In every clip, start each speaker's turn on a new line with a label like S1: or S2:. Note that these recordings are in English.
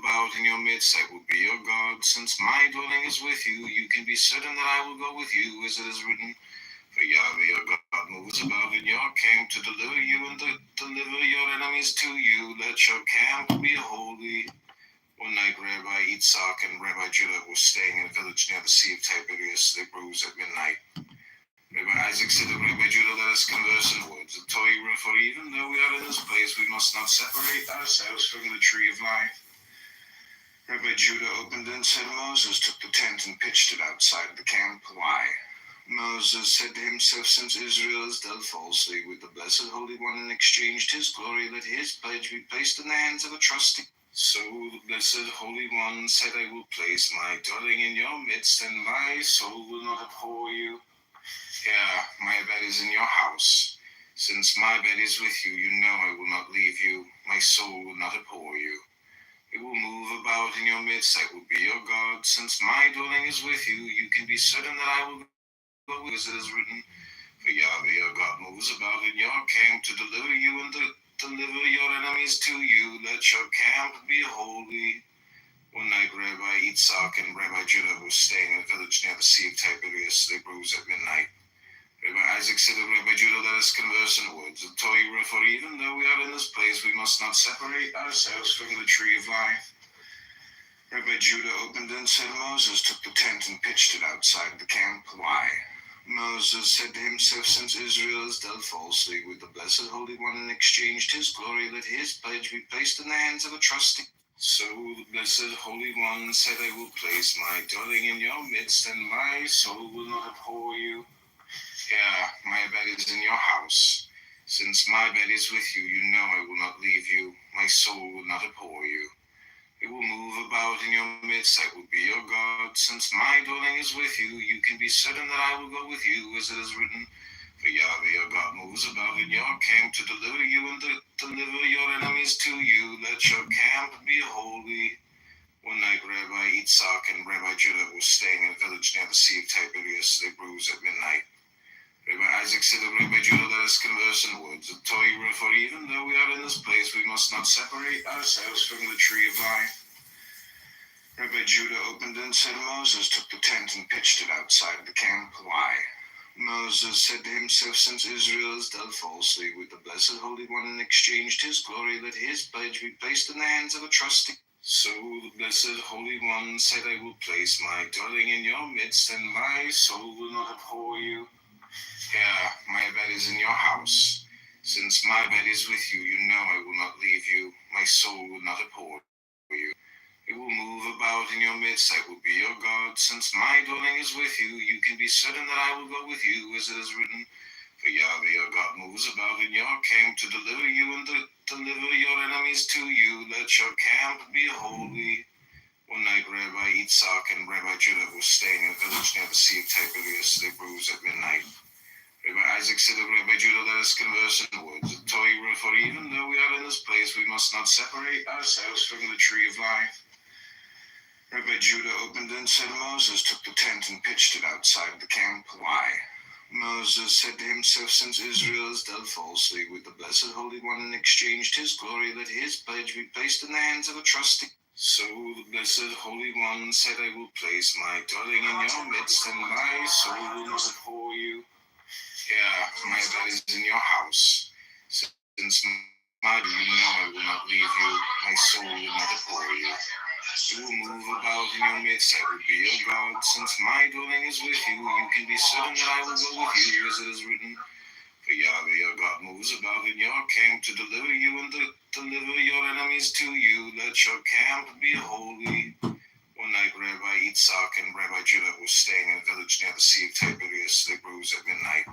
S1: about in your midst, I will be your God. Since my dwelling is with you, you can be certain that I will go with you, as it is written. For Yahweh your God moves about in your camp to deliver you and deliver your enemies to you. Let your camp be holy. One night, Rabbi Yitzhak and Rabbi Judah were staying in a village near the Sea of Tiberias. They rose at midnight. Rabbi Isaac said to Rabbi Judah, let us converse in words of Torah, for even though we are in this place, we must not separate ourselves from the tree of life. Rabbi Judah opened and said, Moses took the tent and pitched it outside the camp. Why? Moses said to himself, since Israel has dealt falsely with the blessed Holy One and exchanged his glory, let his pledge be placed in the hands of a trusting. So the blessed Holy One said, I will place my dwelling in your midst, and my soul will not abhor you. Yeah, my bed is in your house. Since my bed is with you, you know I will not leave you. My soul will not abhor you. It will move about in your midst. I will be your God. Since my dwelling is with you, you can be certain that I will go with you, as it is written. For Yahweh your God moves about in your camp to deliver you and deliver your enemies to you. Let your camp be holy. One night, Rabbi Yitzhak and Rabbi Judah were staying in a village near the Sea of Tiberias. They rose at midnight. Rabbi Isaac said to Rabbi Judah, let us converse in words of Torah, for even though we are in this place, we must not separate ourselves from the tree of life. Rabbi Judah opened and said, Moses took the tent and pitched it outside the camp. Why? Moses said to himself, since Israel has dealt falsely with the blessed Holy One and exchanged his glory, let his pledge be placed in the hands of a trusting. So the blessed Holy One said, I will place my dwelling in your midst, and my soul will not abhor you. Yeah, my bed is in your house. Since my bed is with you, you know I will not leave you. My soul will not abhor you. It will move about in your midst. I will be your God. Since my dwelling is with you, you can be certain that I will go with you, as it is written. For Yahweh your God moves about in your camp to deliver you and deliver your enemies to you. Let your camp be holy. One night, Rabbi Yitzhak and Rabbi Judah were staying in a village near the Sea of Tiberias. They rose at midnight. Rabbi Isaac said to Rabbi Judah, let us converse in words of Torah, for even though we are in this place, we must not separate ourselves from the tree of life. Rabbi Judah opened and said, Moses took the tent and pitched it outside the camp. Why? Moses said to himself, since Israel has dealt falsely with the blessed Holy One and exchanged his glory, let his pledge be placed in the hands of a trusting. So the blessed Holy One said, I will place my dwelling in your midst, and my soul will not abhor you. Yeah, my bed is in your house. Since my bed is with you, you know I will not leave you. My soul will not abhor you. It will move about in your midst. I will be your God. Since my dwelling is with you, you can be certain that I will go with you, as it is written. For Yahweh your God moves about in your camp to deliver you and deliver your enemies to you. Let your camp be holy. One night, Rabbi Yitzhak and Rabbi Judah were staying in a village near the Sea of Tiberias. They rose at midnight. Rabbi Isaac said to Rabbi Judah, let us converse in words of Torah, for even though we are in this place, we must not separate ourselves from the tree of life. Rabbi Judah opened and said, Moses took the tent and pitched it outside the camp. Why? Moses said to himself, since Israel has dealt falsely with the blessed Holy One and exchanged his glory, let his pledge be placed in the hands of a trusting. So the blessed Holy One said, I will place my dwelling in your midst, and my soul will not abhor you. Yeah, my bed is in your house. Since my you know I will not leave you. My soul will not abhor you. It will move about in your midst. I will be your God. Since my dwelling is with you, you can be certain that I will go with you, as it is written. For Yahweh your God moves about in your camp to deliver you and deliver your enemies to you. Let your camp be holy. One night, Rabbi Yitzhak and Rabbi Judah were staying in a village near the Sea of Tiberias. They rose at midnight.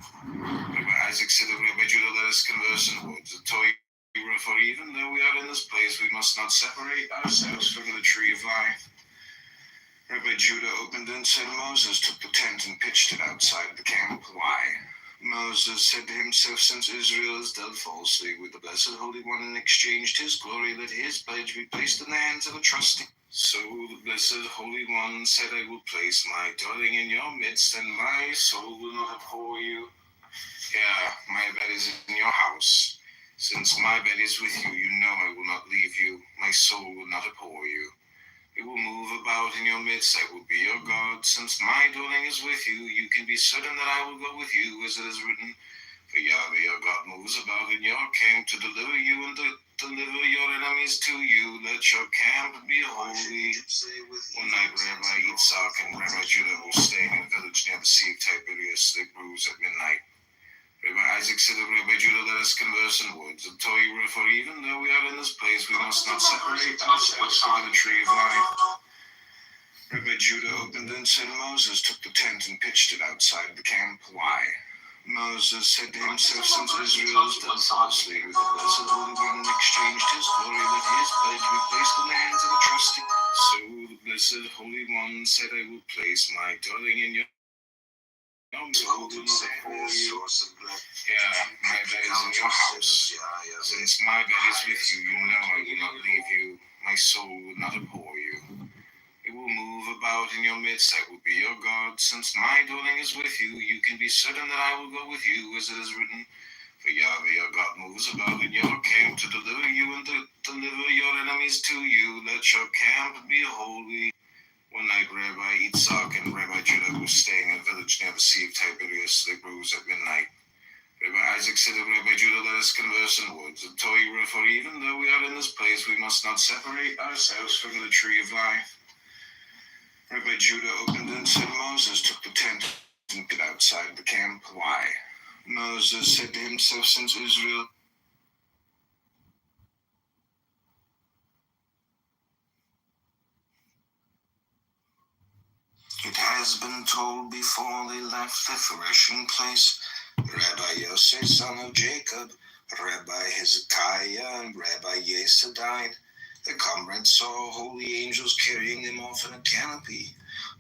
S1: Rabbi Isaac said to Rabbi Judah, let us converse in words of Torah, for even though we are in this place, we must not separate ourselves from the tree of life. Rabbi Judah opened and said, Moses took the tent and pitched it outside the camp. Why? Moses said to himself, since Israel has dealt falsely with the blessed Holy One and exchanged his glory, let his pledge be placed in the hands of a trusting. So the blessed Holy One said, I will place my dwelling in your midst, and my soul will not abhor you. Yeah, my bed is in your house. Since my bed is with you, you know I will not leave you. My soul will not abhor you. It will move about in your midst. I will be your God. Since my dwelling is with you, you can be certain that I will go with you, as it is written. For Yahweh your God moves about in your camp to deliver you and deliver your enemies to you. Let your camp be holy. One night Rabbi Yitzhak and Rabbi Judah were staying in a village near the Sea of Tiberias. They rose at midnight. Rabbi Isaac said to Rabbi Judah, let us converse in words of Torah, for even though we are in this place, we must not separate ourselves from the tree of life. Rabbi Judah opened and said, Moses took the tent and pitched it outside the camp. Why? Moses said to himself, since Israel has done falsely with the blessed Holy One and exchanged his glory, let his pledge be placed in the hands of a trusty. So the blessed Holy One said, I will place my dwelling in your soul will not for you. Yeah, my bed is in your house. Since my bed is with you, you know I will not leave you. My soul will not abhor you. It will move about in your midst. I will be your God. Since my dwelling is with you, you can be certain that I will go with you, as it is written. For Yahweh your God moves about in your camp to deliver you and deliver your enemies to you. Let your camp be holy. One night Rabbi Yitzhak and Rabbi Judah were staying in a village near the Sea of Tiberias. They rose at midnight. Rabbi Isaac said to Rabbi Judah, let us converse in words of Torah, for even though we are in this place, we must not separate ourselves from the tree of life. Rabbi Judah opened and said, Moses took the tent and put outside the camp. Why? Moses said to himself, since Israel it has been told before they left the threshing place, Rabbi Yosef, son of Jacob, Rabbi Hezekiah, and Rabbi Yesa died. The comrades saw holy angels carrying them off in a canopy.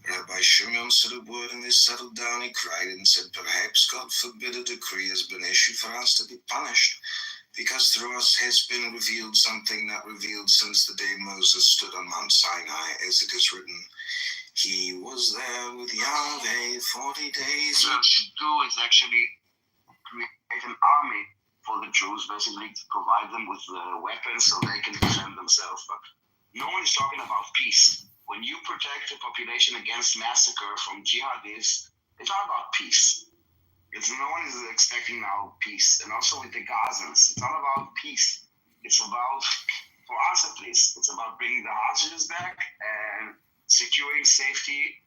S1: Rabbi Shimon said a word and they settled down. He cried and said, perhaps God forbid a decree has been issued for us to be punished, because through us has been revealed something not revealed since the day Moses stood on Mount Sinai, as it is written. He was there with Yahweh 40 days. What we should do is actually create an army for the Jews, basically to provide them with weapons so they can defend themselves. But no one is talking about peace. When you protect the population against massacre from jihadists, it's all about peace. No one is expecting now peace. And also with the Gazans, it's all about peace. It's about, for us at least, it's about bringing the hostages back and securing safety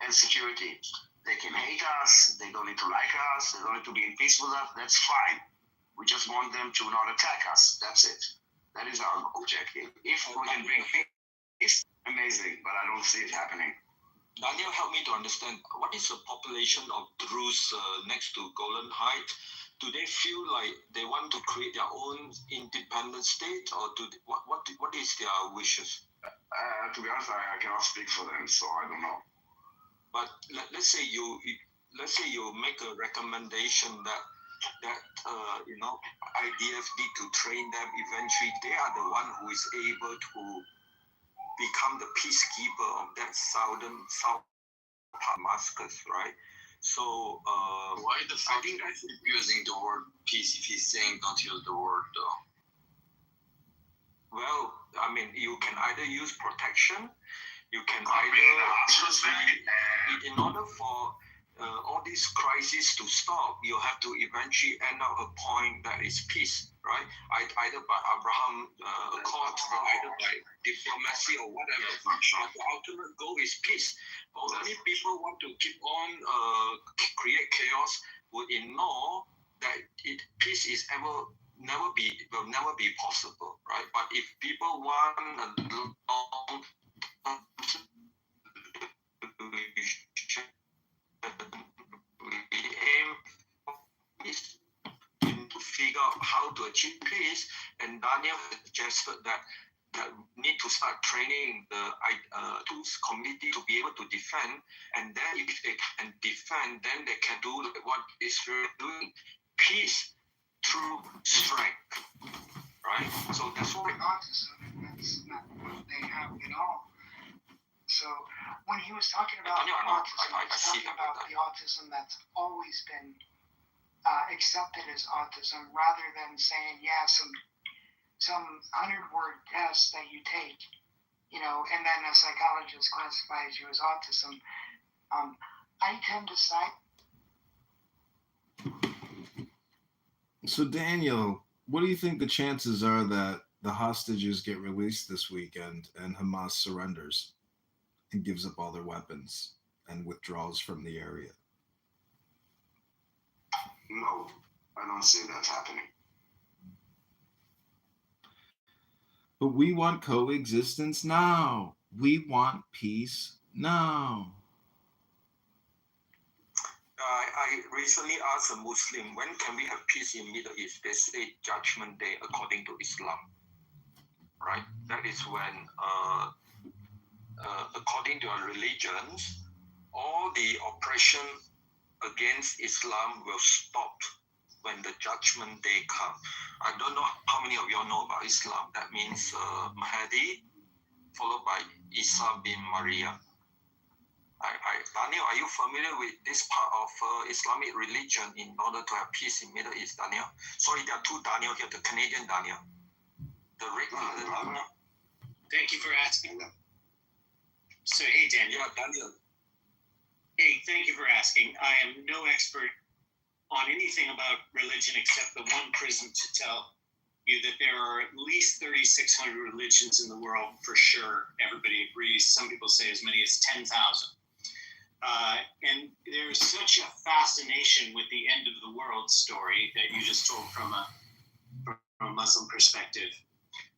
S1: and security. They can hate us, they don't need to like us, they don't need to be in peace with us, that's fine. We just want them to not attack us, that's it. That is our objective. If we can bring peace, amazing, but I don't see it happening.
S2: Daniel, help me to understand, what is the population of Druze next to Golan Heights? Do they feel like they want to create their own independent state, or what is their wishes?
S1: To be honest, I cannot speak for them, so I don't know.
S2: But let's say you make a recommendation that IDF need to train them. Eventually, they are the one who is able to become the peacekeeper of that south Damascus, right? So
S1: why the fuck is he using the word peace if he's saying don't use the word though?
S2: Well, I mean, you can either use protection, you can in order for all these crises to stop, you have to eventually end up a point that is peace, right? Either by Abraham Accords or either by diplomacy or whatever. But the ultimate goal is peace. Only people want to keep on create chaos would ignore that peace is will never be possible, right? But if people want a long we aim is to figure out how to achieve peace, and Daniel suggested that need to start training the community to be able to defend, and then if they can defend, then they can do what Israel is doing, peace through strength, right? So that's what
S3: autism, that's not what they have at all. So when he was talking about autism, he was talking about the autism that's always been accepted as autism, rather than saying, yeah, some 100-word test that you take and then a psychologist classifies you as autism. I tend to side.
S4: So, Daniel, what do you think the chances are that the hostages get released this weekend and Hamas surrenders and gives up all their weapons and withdraws from the area?
S1: No, I don't see that happening.
S4: But we want coexistence now. We want peace now.
S2: I recently asked a Muslim, when can we have peace in Middle East? They say Judgment Day according to Islam, right? That is when, according to our religions, all the oppression against Islam will stop when the Judgment Day comes. I don't know how many of you know about Islam. That means Mahdi, followed by Isa bin Maria. Daniel, are you familiar with this part of Islamic religion in order to have peace in Middle East, Daniel? Sorry, there are two Daniel here, the Canadian Daniel. The red Daniel.
S5: Thank you for asking. So, hey, Daniel.
S2: Yeah, Daniel.
S5: Hey, thank you for asking. I am no expert on anything about religion except the one prism to tell you that there are at least 3,600 religions in the world for sure. Everybody agrees. Some people say as many as 10,000. And there's such a fascination with the end of the world story that you just told from a Muslim perspective,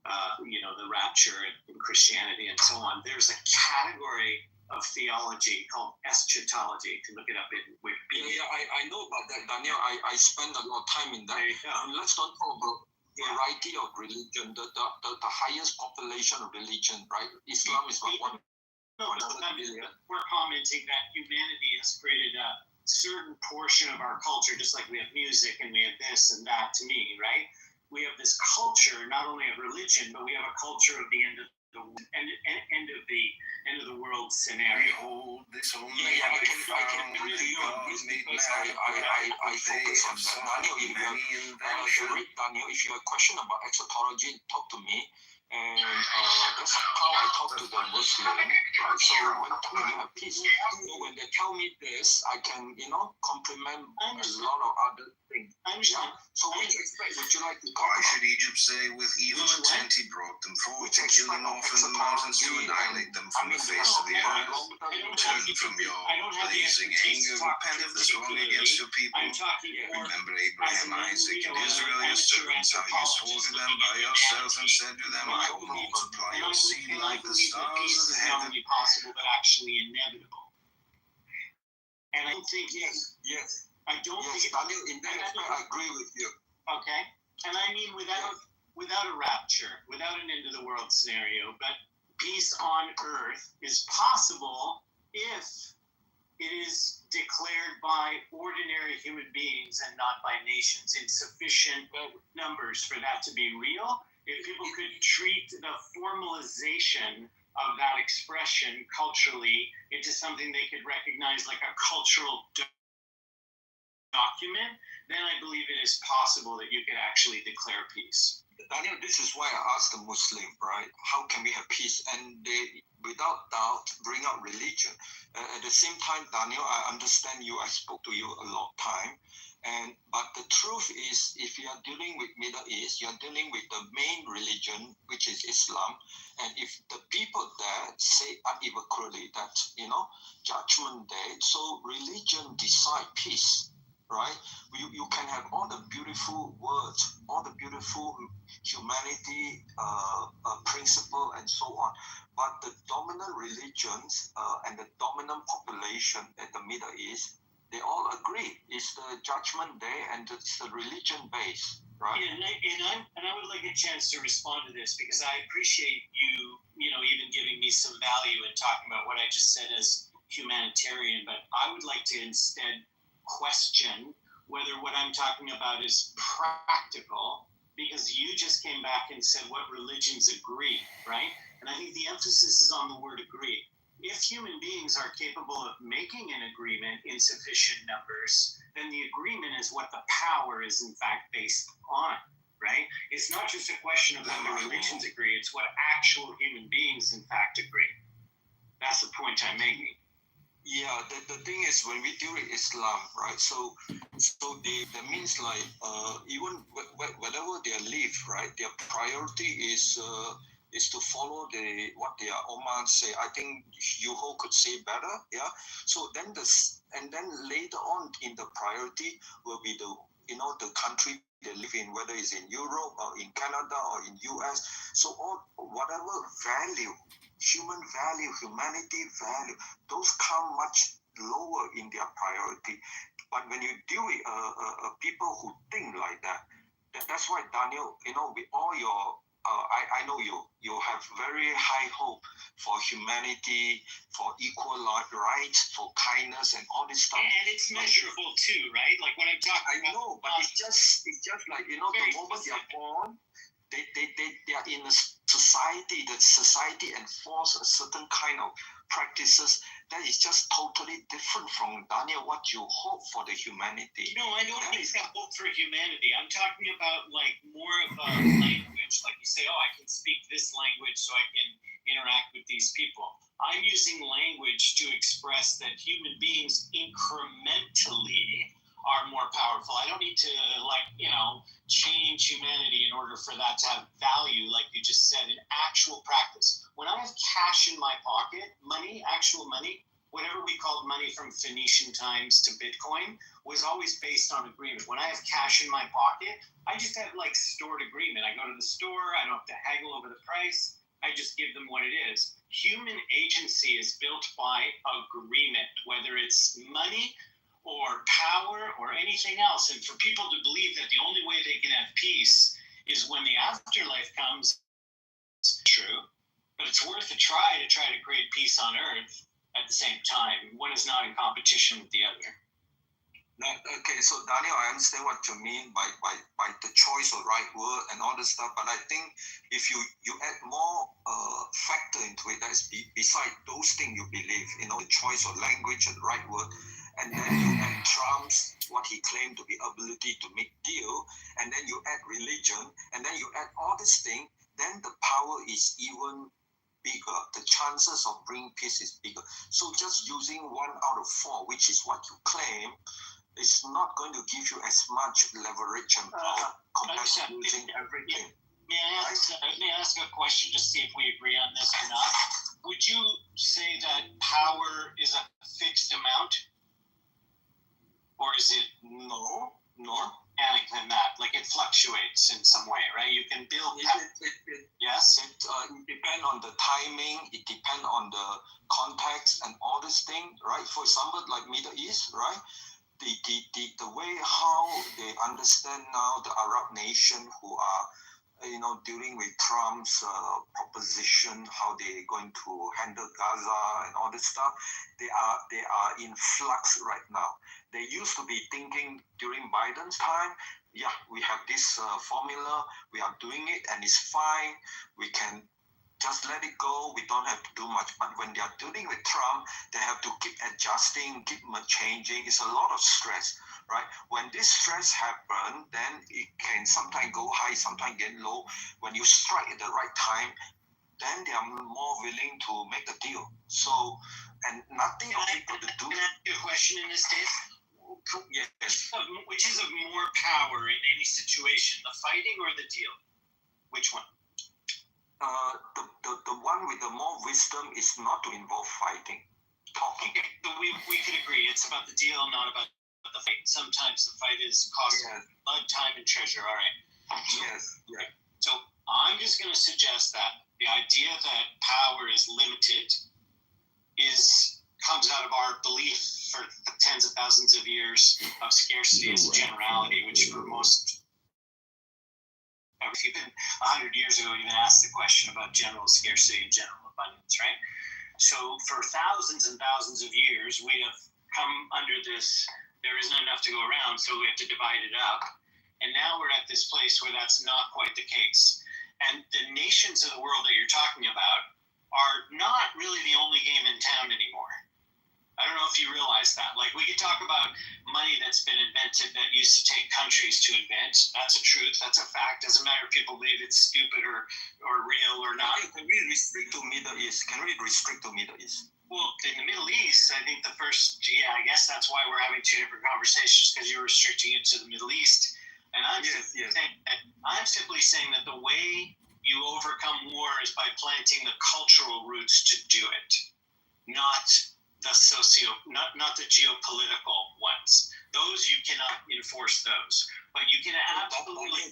S5: the rapture in Christianity and so on. There's a category of theology called eschatology. You can look it up in Wikipedia.
S2: Yeah, I know about that, Daniel. I spend a lot of time in that. Let's not talk about variety of religion, the highest population of religion, right? Islam is about 1 billion.
S5: We're commenting that humanity has created a certain portion of our culture, just like we have music and we have this and that, to me, right? We have this culture, not only of religion, but we have a culture of the end of the world scenario.
S1: Behold, this only
S2: I can really this because I focus on that. Daniel, if you have a question about eschatology, talk to me. And that's how I talk to the Muslim, right? So when we have peace, so when they tell me this, I can, compliment a lot of other things.
S5: Yeah?
S2: So which aspect would you like to talk
S1: Why
S2: about?
S1: should Egypt say, with evil intent he brought them forward to kill them off in the mountains to annihilate them from the face of the earth? Turn from your blazing anger, repent of this wrong against your people. Remember Abraham, Isaac, and Israel, your servants, how you swore to them by yourself and said to them, I will multiply your seed like the stars of heaven.
S5: Not only possible, but actually inevitable. And I don't think I don't think
S2: Daniel, in that aspect, I agree with you.
S5: Okay, and I mean without a rapture, without an end of the world scenario, but peace on earth is possible if it is declared by ordinary human beings and not by nations in sufficient numbers for that to be real. If people could treat the formalization of that expression culturally into something they could recognize like a cultural document, then I believe it is possible that you could actually declare peace.
S2: Daniel, this is why I asked the Muslim, right? How can we have peace? And they, without doubt, bring up religion. At the same time, Daniel, I understand you. I spoke to you a long time. But the truth is, if you are dealing with Middle East, you are dealing with the main religion, which is Islam. And if the people there say unequivocally that, Judgment Day, so religion decide peace, right? You can have all the beautiful words, all the beautiful humanity principle and so on. But the dominant religions and the dominant population at the Middle East, they all agree it's the Judgment Day and it's the religion base, right?
S5: And I would like a chance to respond to this because I appreciate you, even giving me some value in talking about what I just said as humanitarian. But I would like to instead question whether what I'm talking about is practical, because you just came back and said what religions agree, right? And I think the emphasis is on the word agree. If human beings are capable of making an agreement in sufficient numbers, then the agreement is what the power is in fact based on, right? right? It's not just a question of whether religions agree, it's what actual human beings, in fact, agree. That's the point I'm making.
S2: Yeah, the thing is, when we deal with Islam, right? So that means like even whatever they live, right? Their priority is to follow what their Oman say. I think Yuho could say better, yeah. So then then later on in the priority will be the country they live in, whether it's in Europe or in Canada or in US. So whatever value, human value, humanity value, those come much lower in their priority. But when you deal with people who think like that, that's why Daniel, with all your, I know you have very high hope for humanity, for equal rights, for kindness, and all this stuff.
S5: And it's measurable too, right? Like what I'm talking about.
S2: I know, but it's just like the moment they are born, they are in a society. That society enforce a certain kind of practices that is just totally different from, Daniel, what you hope for the humanity.
S5: No, I don't think that hope for humanity. I'm talking about like more of a language. Like you say, I can speak this language so I can interact with these people. I'm using language to express that human beings incrementally are more powerful. I don't need to change humanity in order for that to have value, like you just said, in actual practice. When I have cash in my pocket, money, actual money, whatever we called money from Phoenician times to Bitcoin, was always based on agreement. When I have cash in my pocket, I just have stored agreement. I go to the store, I don't have to haggle over the price, I just give them what it is. Human agency is built by agreement, whether it's money or power or anything else. And for people to believe that the only way they can have peace is when the afterlife comes, it's true, but it's worth a try to create peace on earth at the same time. One is not in competition with the other.
S2: Okay, so Daniel, I understand what you mean by the choice of right word and all this stuff, but I think if you add more factor into it, that is beside those things you believe, the choice of language and the right word, and then you add Trump's, what he claimed to be ability to make deal, and then you add religion, and then you add all this thing, then the power is even bigger. The chances of bringing peace is bigger. So just using 1 out of 4, which is what you claim, is not going to give you as much leverage and power compared to using everything.
S5: May I ask a question to see if we agree on this or not? Would you say that power is a fixed amount? Or is it
S2: no
S5: organic than that? Like it fluctuates in some way, right? You can build yes?
S2: It depends on the timing, it depends on the context and all this thing, right? For example, like Middle East, right? The way how they understand now the Arab nation who are dealing with Trump's proposition, how they're going to handle Gaza and all this stuff, they are in flux right now. They used to be thinking during Biden's time, yeah, we have this formula, we are doing it and it's fine, we can just let it go, we don't have to do much. But when they are dealing with Trump, they have to keep adjusting, keep changing. It's a lot of stress, right? When this stress happens, then it can sometimes go high, sometimes get low. When you strike at the right time, then they are more willing to make a deal. So, and nothing of people to do.
S5: Can I ask you a question in this case?
S2: Yes.
S5: Which is of more power in any situation, the fighting or the deal? Which one?
S2: The one with the more wisdom is not to involve fighting. Talking.
S5: Okay, so we could agree. It's about the deal, not about the fight. Sometimes the fight is costing blood, time, and treasure. All right.
S2: Yes. Yeah.
S5: So I'm just going to suggest that the idea that power is limited comes out of our belief for the tens of thousands of years of scarcity as a generality, which for most, if you've been 100 years ago, you've been asked the question about general scarcity and general abundance, right? So for thousands and thousands of years, we have come under this, there isn't enough to go around, so we have to divide it up. And now we're at this place where that's not quite the case. And the nations of the world that you're talking about are not really the only game in town anymore. I don't know if you realize that. Like, we could talk about money that's been invented that used to take countries to invent. That's a truth. That's a fact. Doesn't matter if people believe it's stupid or real or not.
S2: Can we restrict to Middle East? Well,
S5: in the Middle East, I think I guess that's why we're having two different conversations, because you're restricting it to the Middle East. And I'm simply saying that the way you overcome war is by planting the cultural roots to do it, not the not the geopolitical ones. Those you cannot enforce those, but you can absolutely.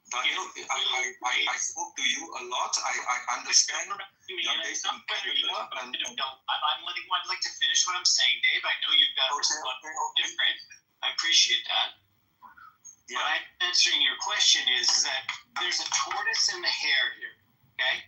S2: Daniel, I spoke to you a lot. I understand.
S5: I'd like to finish what I'm saying, Dave. I know you've got different. I appreciate that. Yeah. But I'm answering your question is that there's a tortoise and the hare here. Okay.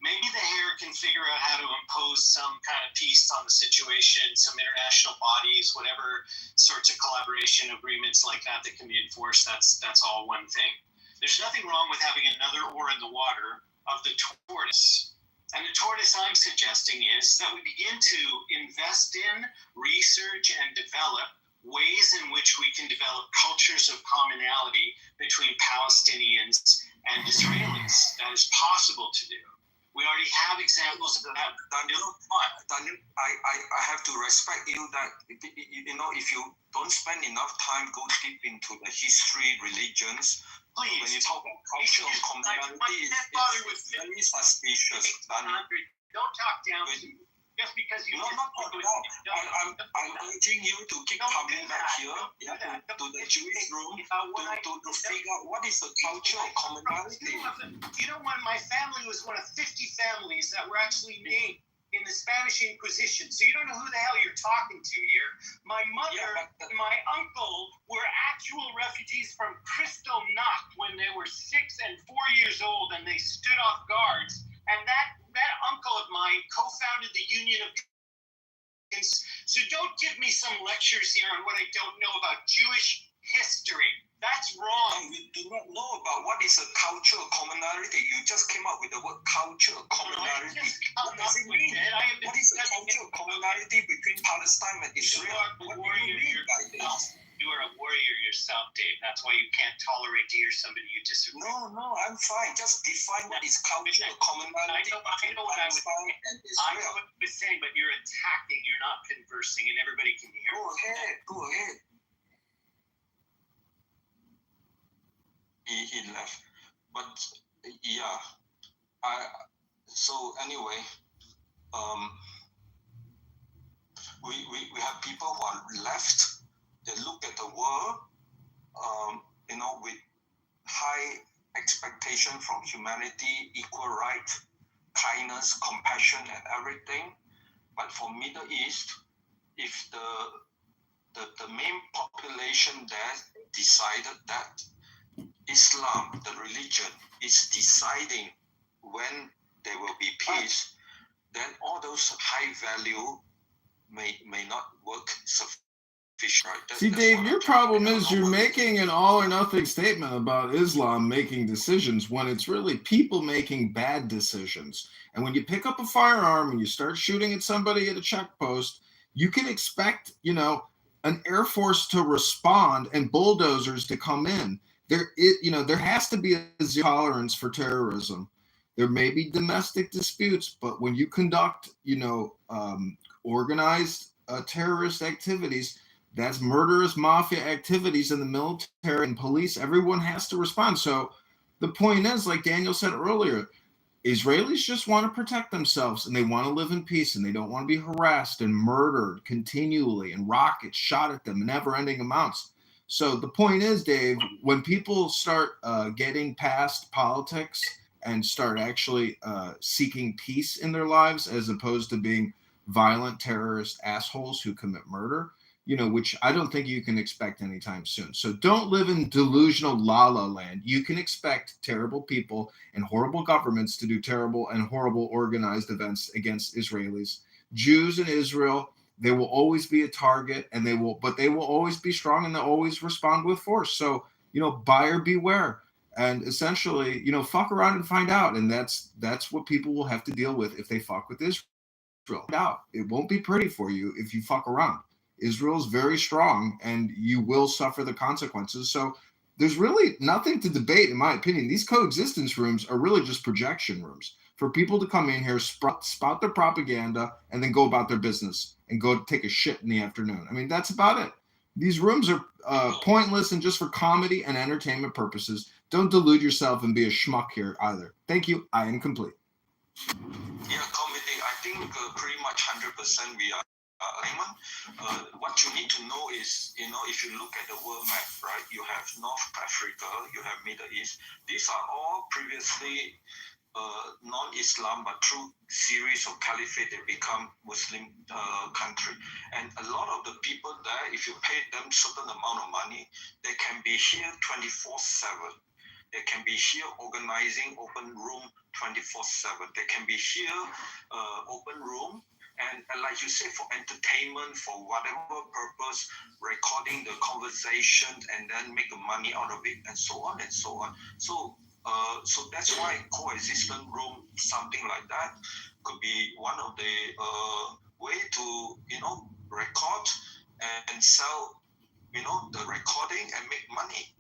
S5: Maybe the hare can figure out how to impose some kind of peace on the situation, some international bodies, whatever sorts of collaboration agreements like that can be enforced. That's all one thing. There's nothing wrong with having another oar in the water of the tortoise. And the tortoise I'm suggesting is that we begin to invest in, research, and develop ways in which we can develop cultures of commonality between Palestinians and Israelis. That is possible to do. We already have examples of that.
S2: Daniel, I have to respect you that, if you don't spend enough time go deep into the history, religions,
S5: please.
S2: When you talk about cultural commonality, it's very suspicious. Daniel.
S5: Don't talk down just because you...
S2: No, not talk down. I'm urging you to keep coming back here to the Jewish room to figure out what is the cultural commonality.
S5: When my family was one of 50 families that were actually named in the Spanish Inquisition, so you don't know who the hell you're talking to here. My mother and my uncle were actual refugees from Kristallnacht when they were 6 and 4 years old, and they stood off guards. And that uncle of mine co-founded the Union of... So don't give me some lectures here on what I don't know about Jewish history. That's wrong.
S2: We do not know about what is a cultural commonality. You just came up with the word cultural commonality. What does it mean? What is the cultural commonality between Palestine and Israel? What do you mean by this?
S5: You are a warrior yourself, Dave. That's why you can't tolerate to hear somebody you disagree with.
S2: No, I'm fine. Just define what is cultural commonality between Palestine and Israel.
S5: I know what you're saying, but you're attacking. You're not conversing, and everybody can hear.
S2: Go ahead. He left, but so anyway, we have people who are left. They look at the world, with high expectation from humanity, equal right, kindness, compassion, and everything. But for Middle East, if the main population there decided that Islam, the religion, is deciding when there will be peace, then all those high value may not work sufficiently. Right?
S4: See, Dave, your problem is you're making an all or nothing statement about Islam making decisions when it's really people making bad decisions. And when you pick up a firearm and you start shooting at somebody at a checkpost, you can expect, an Air Force to respond and bulldozers to come in. There has to be a zero tolerance for terrorism. There may be domestic disputes, but when you conduct, organized terrorist activities, that's murderous mafia activities in the military and police. Everyone has to respond. So the point is, like Daniel said earlier, Israelis just want to protect themselves and they want to live in peace and they don't want to be harassed and murdered continually and rockets shot at them in never-ending amounts. So the point is, Dave, when people start getting past politics and start actually seeking peace in their lives as opposed to being violent terrorist assholes who commit murder, which I don't think you can expect anytime soon. So don't live in delusional la-la land. You can expect terrible people and horrible governments to do terrible and horrible organized events against Israelis. Jews in Israel, they will always be a target, but they will always be strong and they'll always respond with force. So, buyer beware. And essentially, fuck around and find out. And that's what people will have to deal with if they fuck with Israel. Out. It won't be pretty for you if you fuck around. Israel's very strong and you will suffer the consequences. So there's really nothing to debate, in my opinion. These coexistence rooms are really just projection rooms for people to come in here, spout their propaganda, and then go about their business and go take a shit in the afternoon. I mean, that's about it. These rooms are pointless and just for comedy and entertainment purposes. Don't delude yourself and be a schmuck here either. Thank you. I am complete.
S2: Yeah, comedy. I think pretty much 100% we are alignment. What you need to know is, if you look at the world map, right, you have North Africa, you have Middle East. These are all previously non-Islam, but through series of caliphate, they become Muslim country. And a lot of the people there, if you pay them certain amount of money, they can be here 24/7. They can be here organizing open room 24/7. They can be here open room and like you say, for entertainment, for whatever purpose, recording the conversation and then make the money out of it, and so on and so on. So that's why coexistence room, something like that, could be one of the way to record and sell the recording and make money,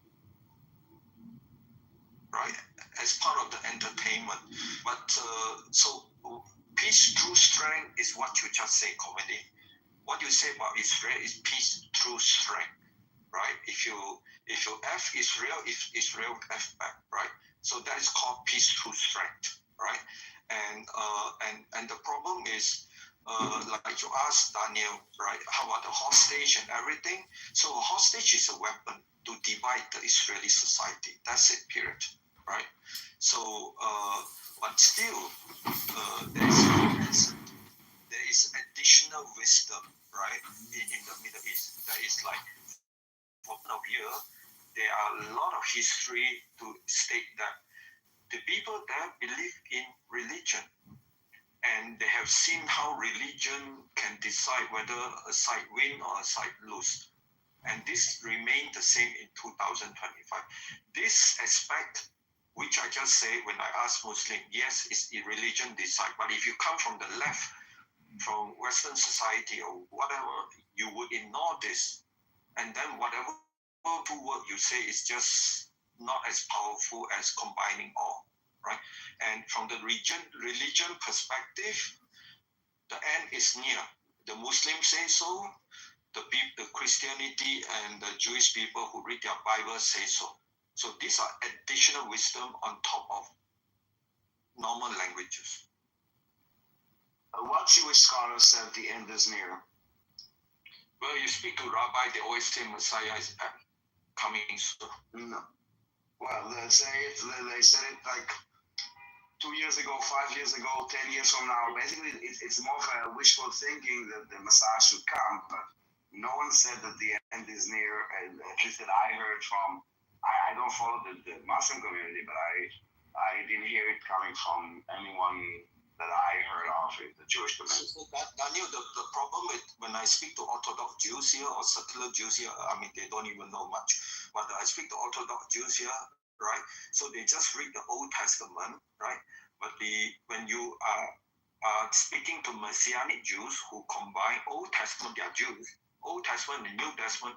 S2: right, as part of the entertainment. But so peace through strength is what you just say, comedy. What you say about Israel is peace through strength, right? If you F Israel, if Israel F back, right? So that is called peace through strength, right? And the problem is, like you asked Daniel, right? How about the hostage and everything? So a hostage is a weapon to divide the Israeli society. That's it, period, right? So, but still, there is additional wisdom, right, in the Middle East. That is like, for of year, there are a lot of history to state that the people there believe in religion, and they have seen how religion can decide whether a side win or a side lose. And this remained the same in 2025. This aspect, which I just say when I ask Muslim, yes, it's a religion decide. But if you come from the left, from Western society or whatever, you would ignore this. And then whatever word you say is just not as powerful as combining all, right? And from the religion perspective, the end is near. The Muslims say so, the Christianity and the Jewish people who read their Bible say so. So these are additional wisdom on top of normal languages.
S1: What Jewish scholars said the end is near?
S2: Well, you speak to rabbi, they always say Messiah is coming soon.
S1: No. Well, they said it like 2 years ago, 5 years ago, 10 years from now. Basically, it's more of a wishful thinking that the Messiah should come, but no one said that the end is near, at least that I heard from. I don't follow the Muslim community, but I didn't hear it coming from anyone that I heard of in the Jewish community.
S2: So Daniel, the problem with when I speak to Orthodox Jews here or secular Jews here, I mean, they don't even know much. But I speak to Orthodox Jews here, right? So they just read the Old Testament, right? But when you are speaking to Messianic Jews who combine Old Testament, they are Jews, Old Testament and New Testament,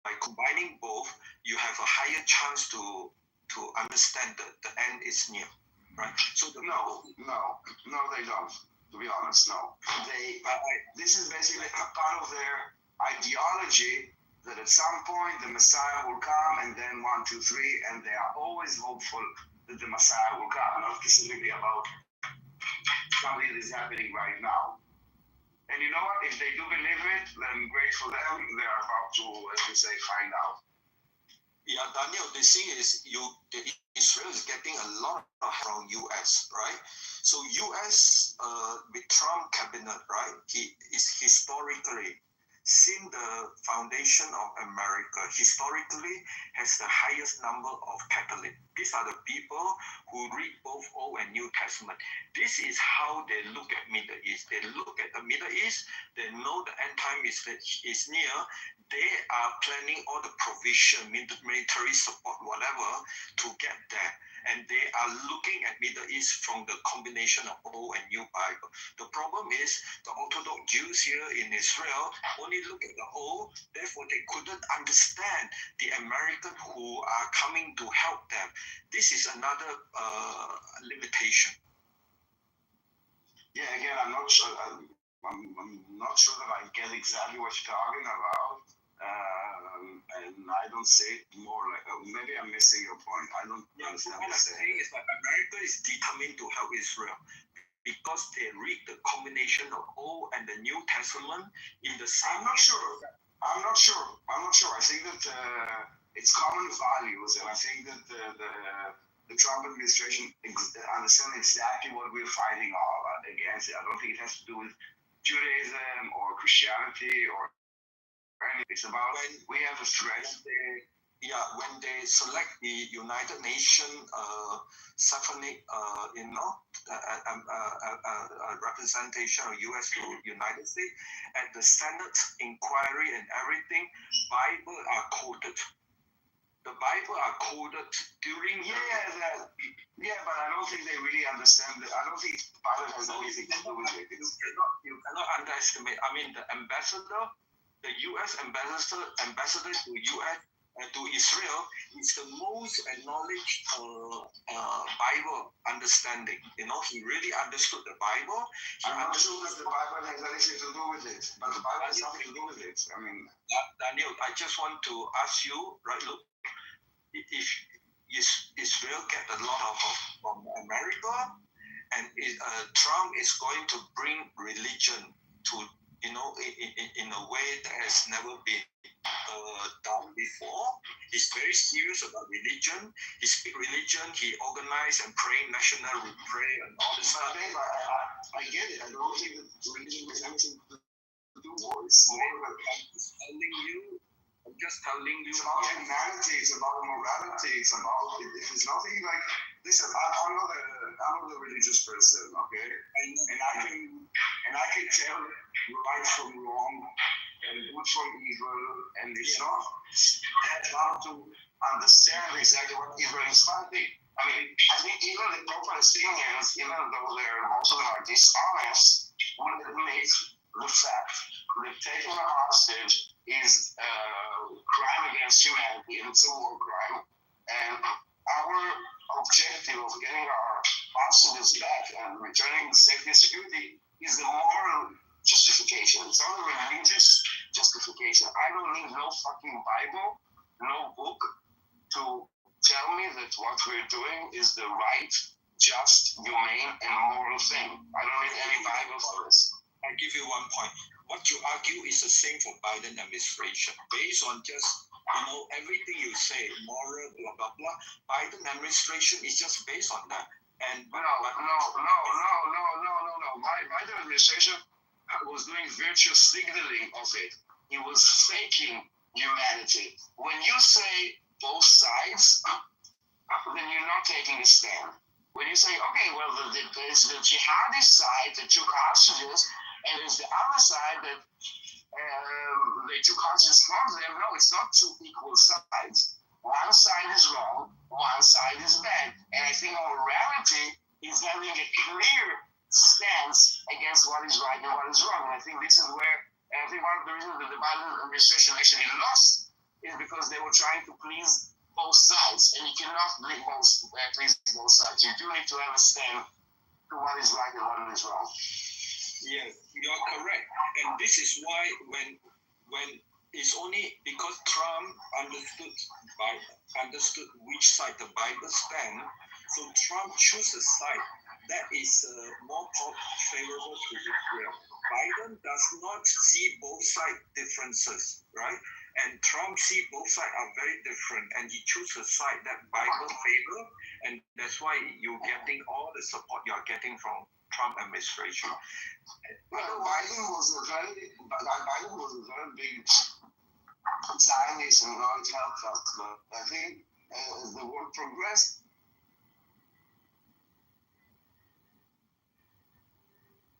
S2: by combining both, you have a higher chance to understand that the end is near, right? So
S1: no, they don't. To be honest, no. This is basically a part of their ideology that at some point the Messiah will come, and then 1, 2, 3, and they are always hopeful that the Messiah will come, not specifically about something that is happening right now. And you know what? If they do believe it, then great for them. They are about to, as you say, find out.
S2: Yeah, Daniel, the thing is, Israel is getting a lot of help from US, right? So US with Trump cabinet, right? He is historically, since the foundation of America, historically has the highest number of Catholics. These are the people who read both Old and New Testament. This is how they look at Middle East. They look at the Middle East, they know the end time is near. They are planning all the provision, military support, whatever, to get there. and they are looking at Middle East from the combination of Old and New Bible. The problem is the Orthodox Jews here in Israel only look at the Old, therefore they couldn't understand the American who are coming to help them. This is another limitation.
S1: Yeah, again, I'm not sure. I'm not sure that I get exactly what you're talking about, and I don't say it more like maybe I'm missing your point. I don't understand
S2: what I'm saying is that America is determined to help Israel because they read the combination of Old and the New Testament in the same.
S1: I'm not sure. I think that it's common values, and I think that the Trump administration understands exactly what we're fighting all against. I don't think it has to do with Judaism or Christianity or anything. It's about we have a threat.
S2: When they select the United Nations representation of U.S. to United States, at the Senate inquiry and everything, Bible are quoted. The Bible are quoted during
S1: but I don't think they really understand it. I don't think the Bible has anything to do with it.
S2: You cannot underestimate. I mean, the U.S. ambassador to U.S. To Israel is the most acknowledged Bible understanding. He really understood the Bible.
S1: I'm not sure that the Bible has anything to do with it, but the Bible has nothing to do with it. I mean,
S2: Daniel, I just want to ask you, right? Look, if Israel get a lot of help from America, and Trump is going to bring religion to in a way that has never been done before. He's very serious about religion. He speak religion. He organize and pray national prayer and all this stuff.
S1: I get it. I don't think that religion has anything to do with it.
S2: I'm just telling you.
S1: It's about humanity. It's about morality. It's nothing like. Listen, I'm not a religious person, okay? And I can tell right from wrong and good from evil, and it's not that hard to understand exactly what evil is fighting. I mean, I think even the pro-Palestinians, even though most of them are dishonest, would admit the fact that taking a hostage is a crime against humanity, and it's a war crime. And our objective of getting our hostages back and returning safety and security is the moral justification. It's not a religious justification. I don't need no fucking Bible, no book to tell me that what we're doing is the right, just, humane, and moral thing. I don't need any Bible for this.
S2: I'll give you one point. What you argue is the same for Biden administration. Based on just, everything you say, moral, blah, blah, blah. Biden administration is just based on that. And
S1: No. Biden administration was doing virtue signaling of it. He was faking humanity. When you say both sides, then you're not taking a stand. When you say, okay, well, there's the jihadi side that took hostages, and there's the other side that they took hostages from them. No, it's not two equal sides. One side is wrong, one side is bad. And I think morality is having a clear stance against what is right and what is wrong. And I think this is where, and I think one of the reasons that the Biden administration actually lost is because they were trying to please both sides. And you cannot please both sides. You do need to have a stand to what is right and what is wrong.
S2: Yes, you're correct. And this is why when it's only because Trump understood which side the Bible stand, so Trump chose a side that is more favorable to Israel. Biden does not see both side differences, right? And Trump see both sides are very different, and he chose a side that Bible favor, and that's why you're getting all the support you're getting from Trump administration.
S1: Well, Biden was a very big Zionist and all it helped us, but I think as the war progressed,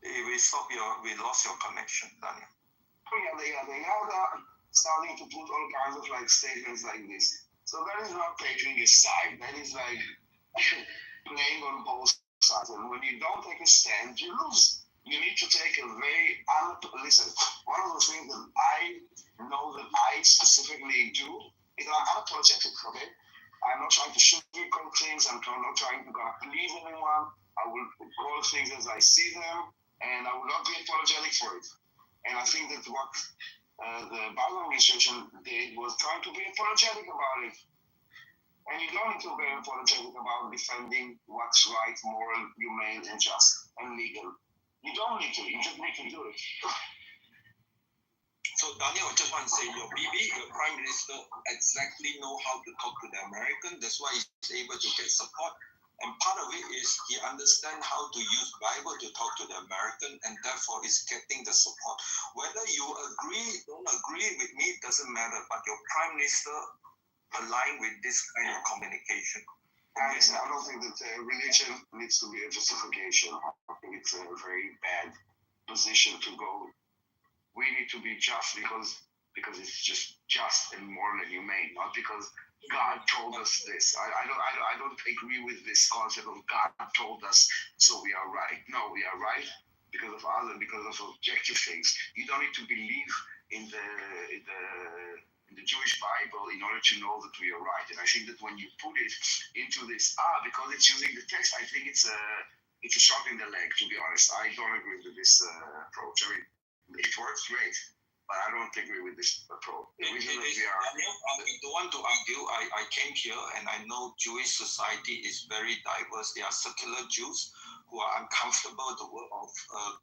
S2: we lost your connection, Daniel.
S1: They are starting to put all kinds of statements like this. So that is not taking a side. That is playing on both sides. And when you don't take a stand, you lose. You need to take a very listen. One of the things that I know that I specifically do is I'm unapologetic. Okay, I'm not trying to sugarcoat things. I'm not trying to please anyone. I will call things as I see them, and I will not be apologetic for it. And I think that what the Biden administration did was trying to be apologetic about it. And you don't need to be apologetic about defending what's right, moral, humane, and just, and legal. You don't need to. You just need to do it.
S2: So Daniel, I just want to say, your Prime Minister, exactly know how to talk to the American. That's why he's able to get support. And part of it is he understands how to use Bible to talk to the American, and therefore is getting the support. Whether you don't agree with me, doesn't matter. But your Prime Minister align with this kind of communication.
S1: I don't think that religion needs to be a justification. I think it's a very bad position to go. We need to be just because it's just and moral and humane, not because God told us this. I don't agree with this concept of God told us, so we are right. No, we are right because of because of objective things. You don't need to believe in the Jewish Bible in order to know that we are right. And I think that when you put it into this, because it's using the text, I think it's a shot in the leg, to be honest. I don't agree with this approach. I mean, it works great, but I don't agree with this approach.
S2: I don't want to argue. I came here and I know Jewish society is very diverse. There are secular Jews who are uncomfortable the word of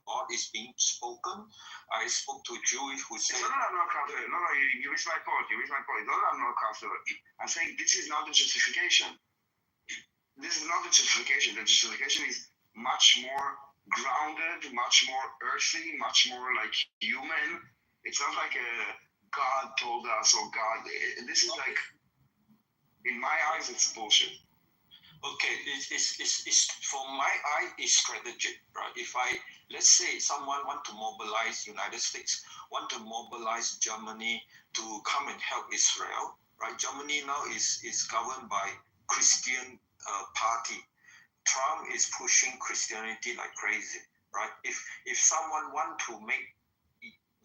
S2: God is being spoken. I spoke to Jews who said...
S1: No, I'm not comfortable. No, you missed my point. No, I'm not comfortable. I'm saying this is not the justification. This is not the justification. The justification is much more grounded, much more earthy, much more like human. It's not like God told us or God. This is like, in my eyes, it's bullshit.
S2: Okay, it's from my eye, it's strategic, right? Let's say someone want to mobilize United States, want to mobilize Germany to come and help Israel, right? Germany now is governed by Christian party. Trump is pushing Christianity like crazy, right? If someone want to make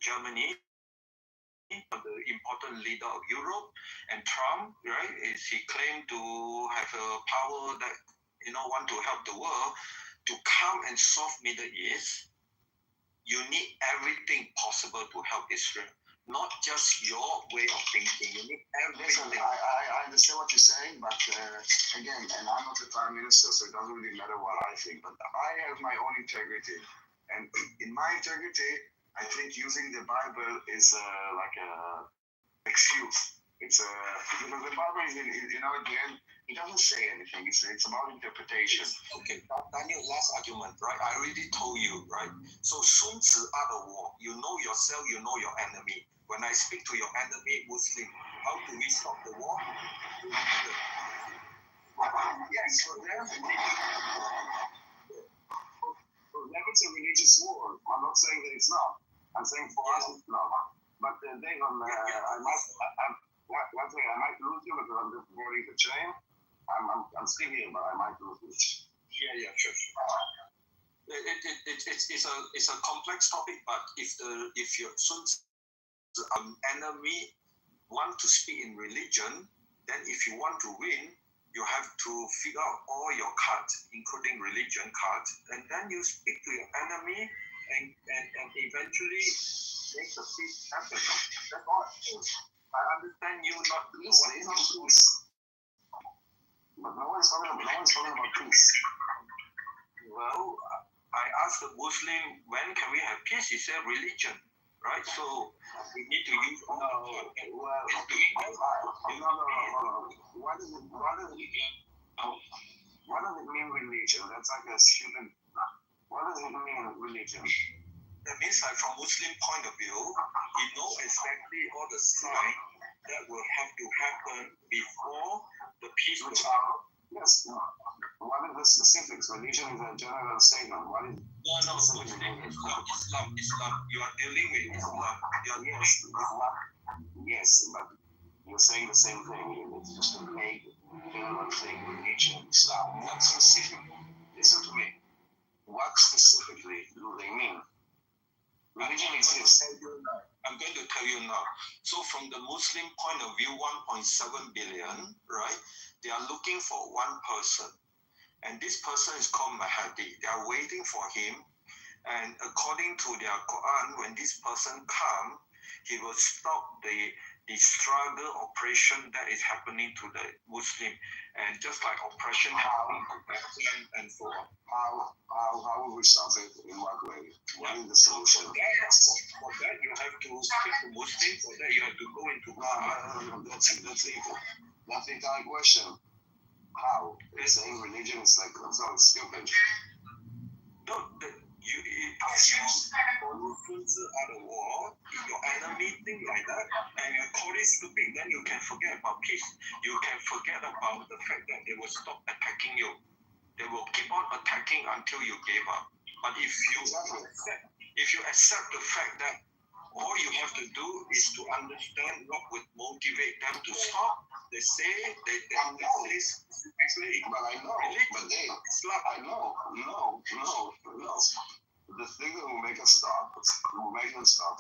S2: Germany the important leader of Europe, and Trump, right, he claimed to have a power that want to help the world to come and solve Middle East. You need everything possible to help Israel, not just your way of thinking. You need everything.
S1: I understand what you're saying, but again, and I'm not the Prime Minister, so it doesn't really matter what I think. But I have my own integrity, and in my integrity, I think using the Bible is like a excuse. It's because the Bible is, at the end, it doesn't say anything. It's about interpretation.
S2: Okay, Daniel, last argument, right? I already told you, right? So Sun Tzu art of war. You know yourself, you know your enemy. When I speak to your enemy, Muslim, how do we stop the war?
S1: Yes, for them. It's a religious war. I'm not saying that it's not. I'm saying for us it's not. But one thing, I might lose you because I'm just boarding the train. I'm still here, but I might lose you.
S2: Yeah, sure. It's a complex topic, but if your son's enemy want to speak in religion, then if you want to win, you have to figure out all your cards, including religion cards, and then you speak to your enemy and eventually make the peace happen. That's all. I understand you not
S1: peace. But no one's talking about peace.
S2: Well, I asked the Muslim, when can we have peace? He said religion, right? So we need to use all
S1: What does it mean religion? That's like a stupid. What does it mean religion?
S2: That means like from Muslim point of view, you know exactly all the signs that will have to happen before the peace will happen.
S1: Yes. What are the specifics? Religion is a general statement. What is
S2: Islam. You are dealing with Islam.
S1: Yes, but you're saying the same thing. It's just a vague thing, religion, Islam. What specifically? Listen to me. What specifically do they mean? Religion exists. I'm going to tell you now. So from the Muslim point of view, 1.7 billion, right? They are looking for one person. And this person is called Mahdi. They are waiting for him. And according to their Quran, when this person comes, he will stop the struggle, oppression that is happening to the Muslim. And just like oppression happening to Pakistan and so on. How will we stop it? In what way? What is the solution? For that, you have to speak to Muslims. For that, you have to go into Quran. That's evil. That's the entire question. How? They're saying religion is like, so stupid. Out of war, your enemy think like that, and you call it stupid, then you can forget about peace. You can forget about the fact that they will stop attacking you. They will keep on attacking until you give up. But if you accept the fact that all you have to do is to understand what would motivate them to stop, they say specifically. But I know, no. The thing that will make us stop,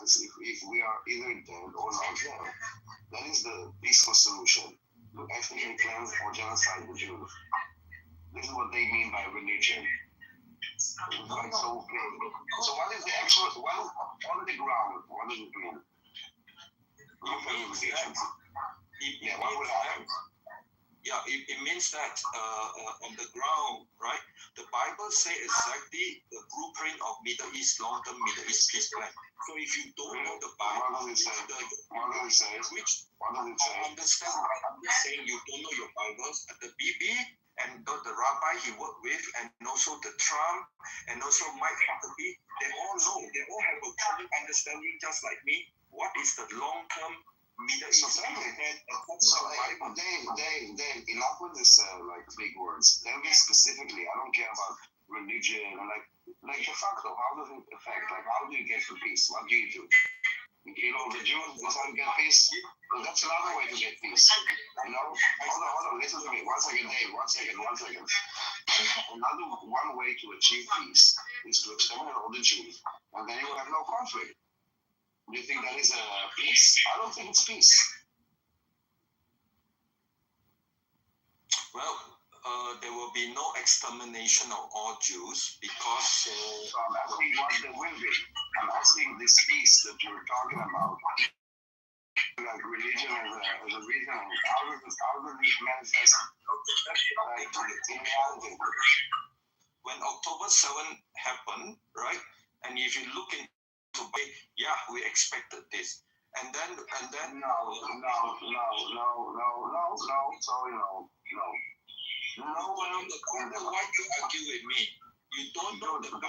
S1: is if we are either dead or not dead. That is the peaceful solution to ethnic cleanse or genocide the Jews. This is what they mean by religion. Right, so what is the actual, on the ground, what does it mean? Yeah, what would happen? Yeah, it means that on the ground, right? The Bible says exactly the blueprint of long-term Middle East peace plan. So if you don't know the Bible, what does it say? I understand. I'm just saying you don't know your Bibles. The Bibi and the rabbi he worked with, and also the Trump, and also Mike Huckabee, they all know. They all have a common understanding, just like me. What is the long-term Middle East? Dave, enough with this like big words. Tell me specifically. I don't care about religion and like de facto. How does it affect? Like, how do you get to peace? What do? You kill all the Jews. That's how you get peace. Well, that's another way to get peace. You know? Hold on. Listen to me. One second, Dave. One second. One way to achieve peace is to exterminate all the Jews, and then you will have no conflict. Do you think that is peace? I don't think it's peace. Well, there will be no extermination of all Jews because I'm asking what there will be. I'm asking this peace that you're talking about. Like religion as a reason. How does it manifest in reality? When October 7 happened, right? And if you look into we expected this. And then no. Sorry, no. Why you argue with me? You don't know the Bible.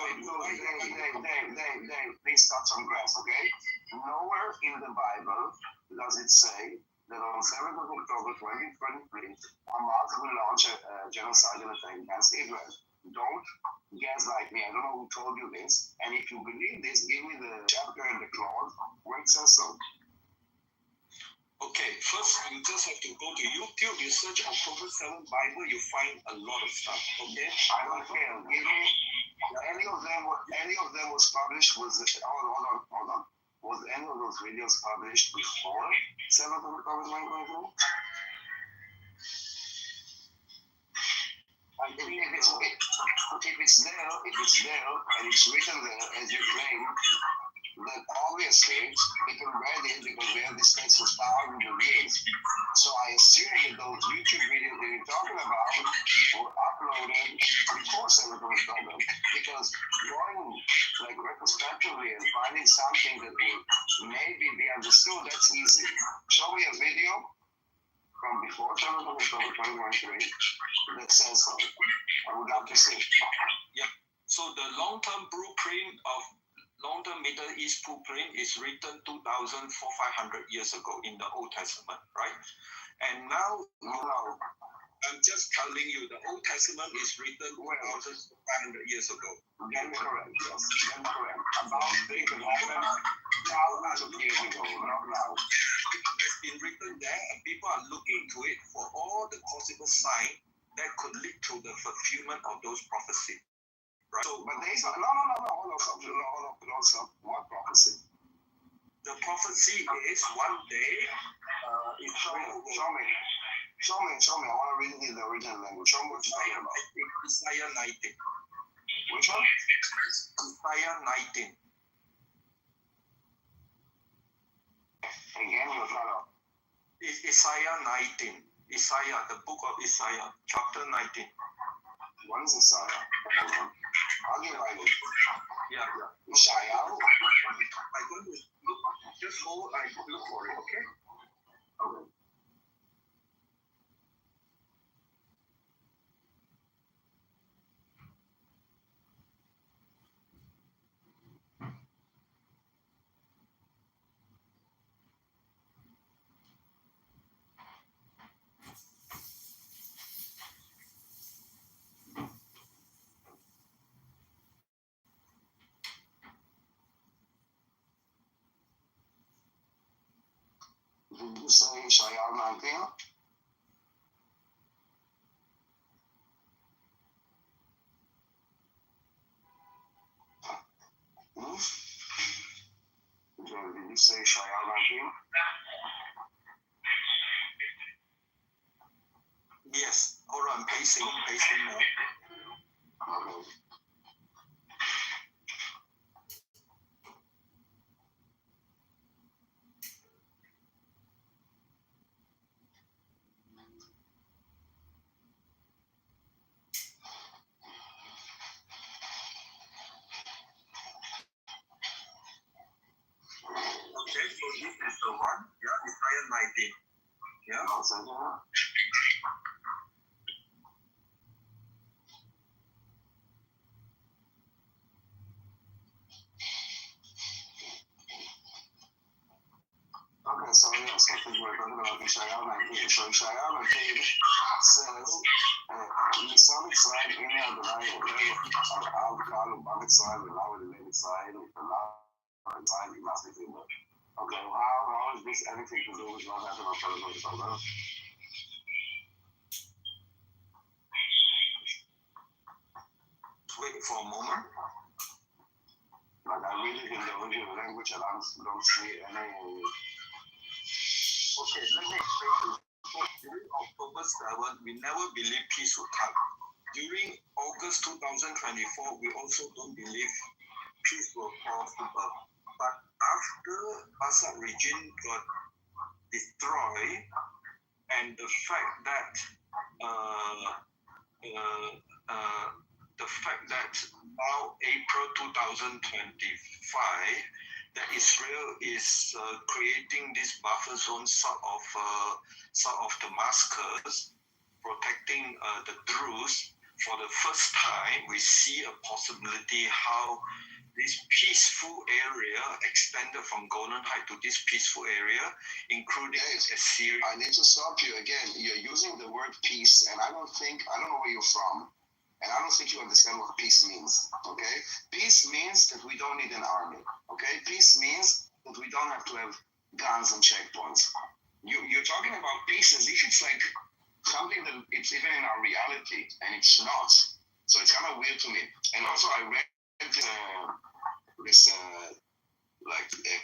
S1: Dave, please start some grass, okay? Nowhere in the Bible does it say that on 7th of October 2023, Hamas will launch a genocidal attack against Israel. Don't gaslight me. I don't know who told you this. And if you believe this, give me the chapter and the clause where it says so. Okay, first you just have to go to YouTube, you search October 7 Bible, you find a lot of stuff, okay? I don't care. Give me, any of them was published, hold on. Was any of those videos published before 7th of October 2022? If it's there, and it's written there as you claim, then obviously we can read it because we have this text for thousands of years. So I assume that those YouTube videos that you're talking about were uploaded before 7th of October. Because going like retrospectively and finding something that will maybe be understood, that's easy. Show me a video from before 7th of October 2023 that says so. I would love to see. Yeah. So the long-term Middle East blueprint is written 2,500 years ago in the Old Testament, right? And now, I'm just telling you, the Old Testament is written 2,500 years ago. That's correct. Yes, that's correct. About things that happened thousands of years ago, not now.
S2: has been written there, and people are looking to it for all the possible signs that could lead to the fulfillment of those prophecies. Right? So, but there is hold on, what prophecy? The prophecy is one day. Show me. I want to read it in the original language. Show me what you're talking about. Isaiah 19. Which one? Isaiah 19. Again, you're trying to. Isaiah 19. Isaiah, the book of Isaiah, chapter 19. What is Isaiah? How do you write it? Yeah. Isaiah. I'm going to look. Just hold. I look for it. Okay. Okay. Did you say Isaiah 19? Did you say Isaiah 19? Yes. Hold on, pacing now. Okay. Okay, so this is the one. Yeah, Isaiah 19. Yeah. Okay, so yes, I think we're talking about Isaiah 19. So Isaiah 19 says, "Nisam Israel ine Adonai Eloheinu, al kal bam Israel v'lau elei Israel v'lau Israel imas v'timah." Okay, how is this anything to do with what happened on October? Wait for a moment. Like I read it in the original language and I don't see any. Okay, let me explain to you. During October 7th, we never believed peace would come. During August 2024, we also don't believe peace will possible. But after Assad regime got destroyed, and the fact that now April 2025, that Israel is creating this buffer zone south of Damascus, protecting the Druze. For the first time, we see a possibility how this peaceful area extended from Golan Heights to this peaceful area, including Assyria. I need to stop you again. You're using the word peace, and I don't know where you're from. And I don't think you understand what peace means, okay? Peace means that we don't need an army, okay? Peace means that we don't have to have guns and checkpoints. You're talking about peace as if it's like something that it's even in our reality, and it's not. So it's kind of weird to me. And also I read this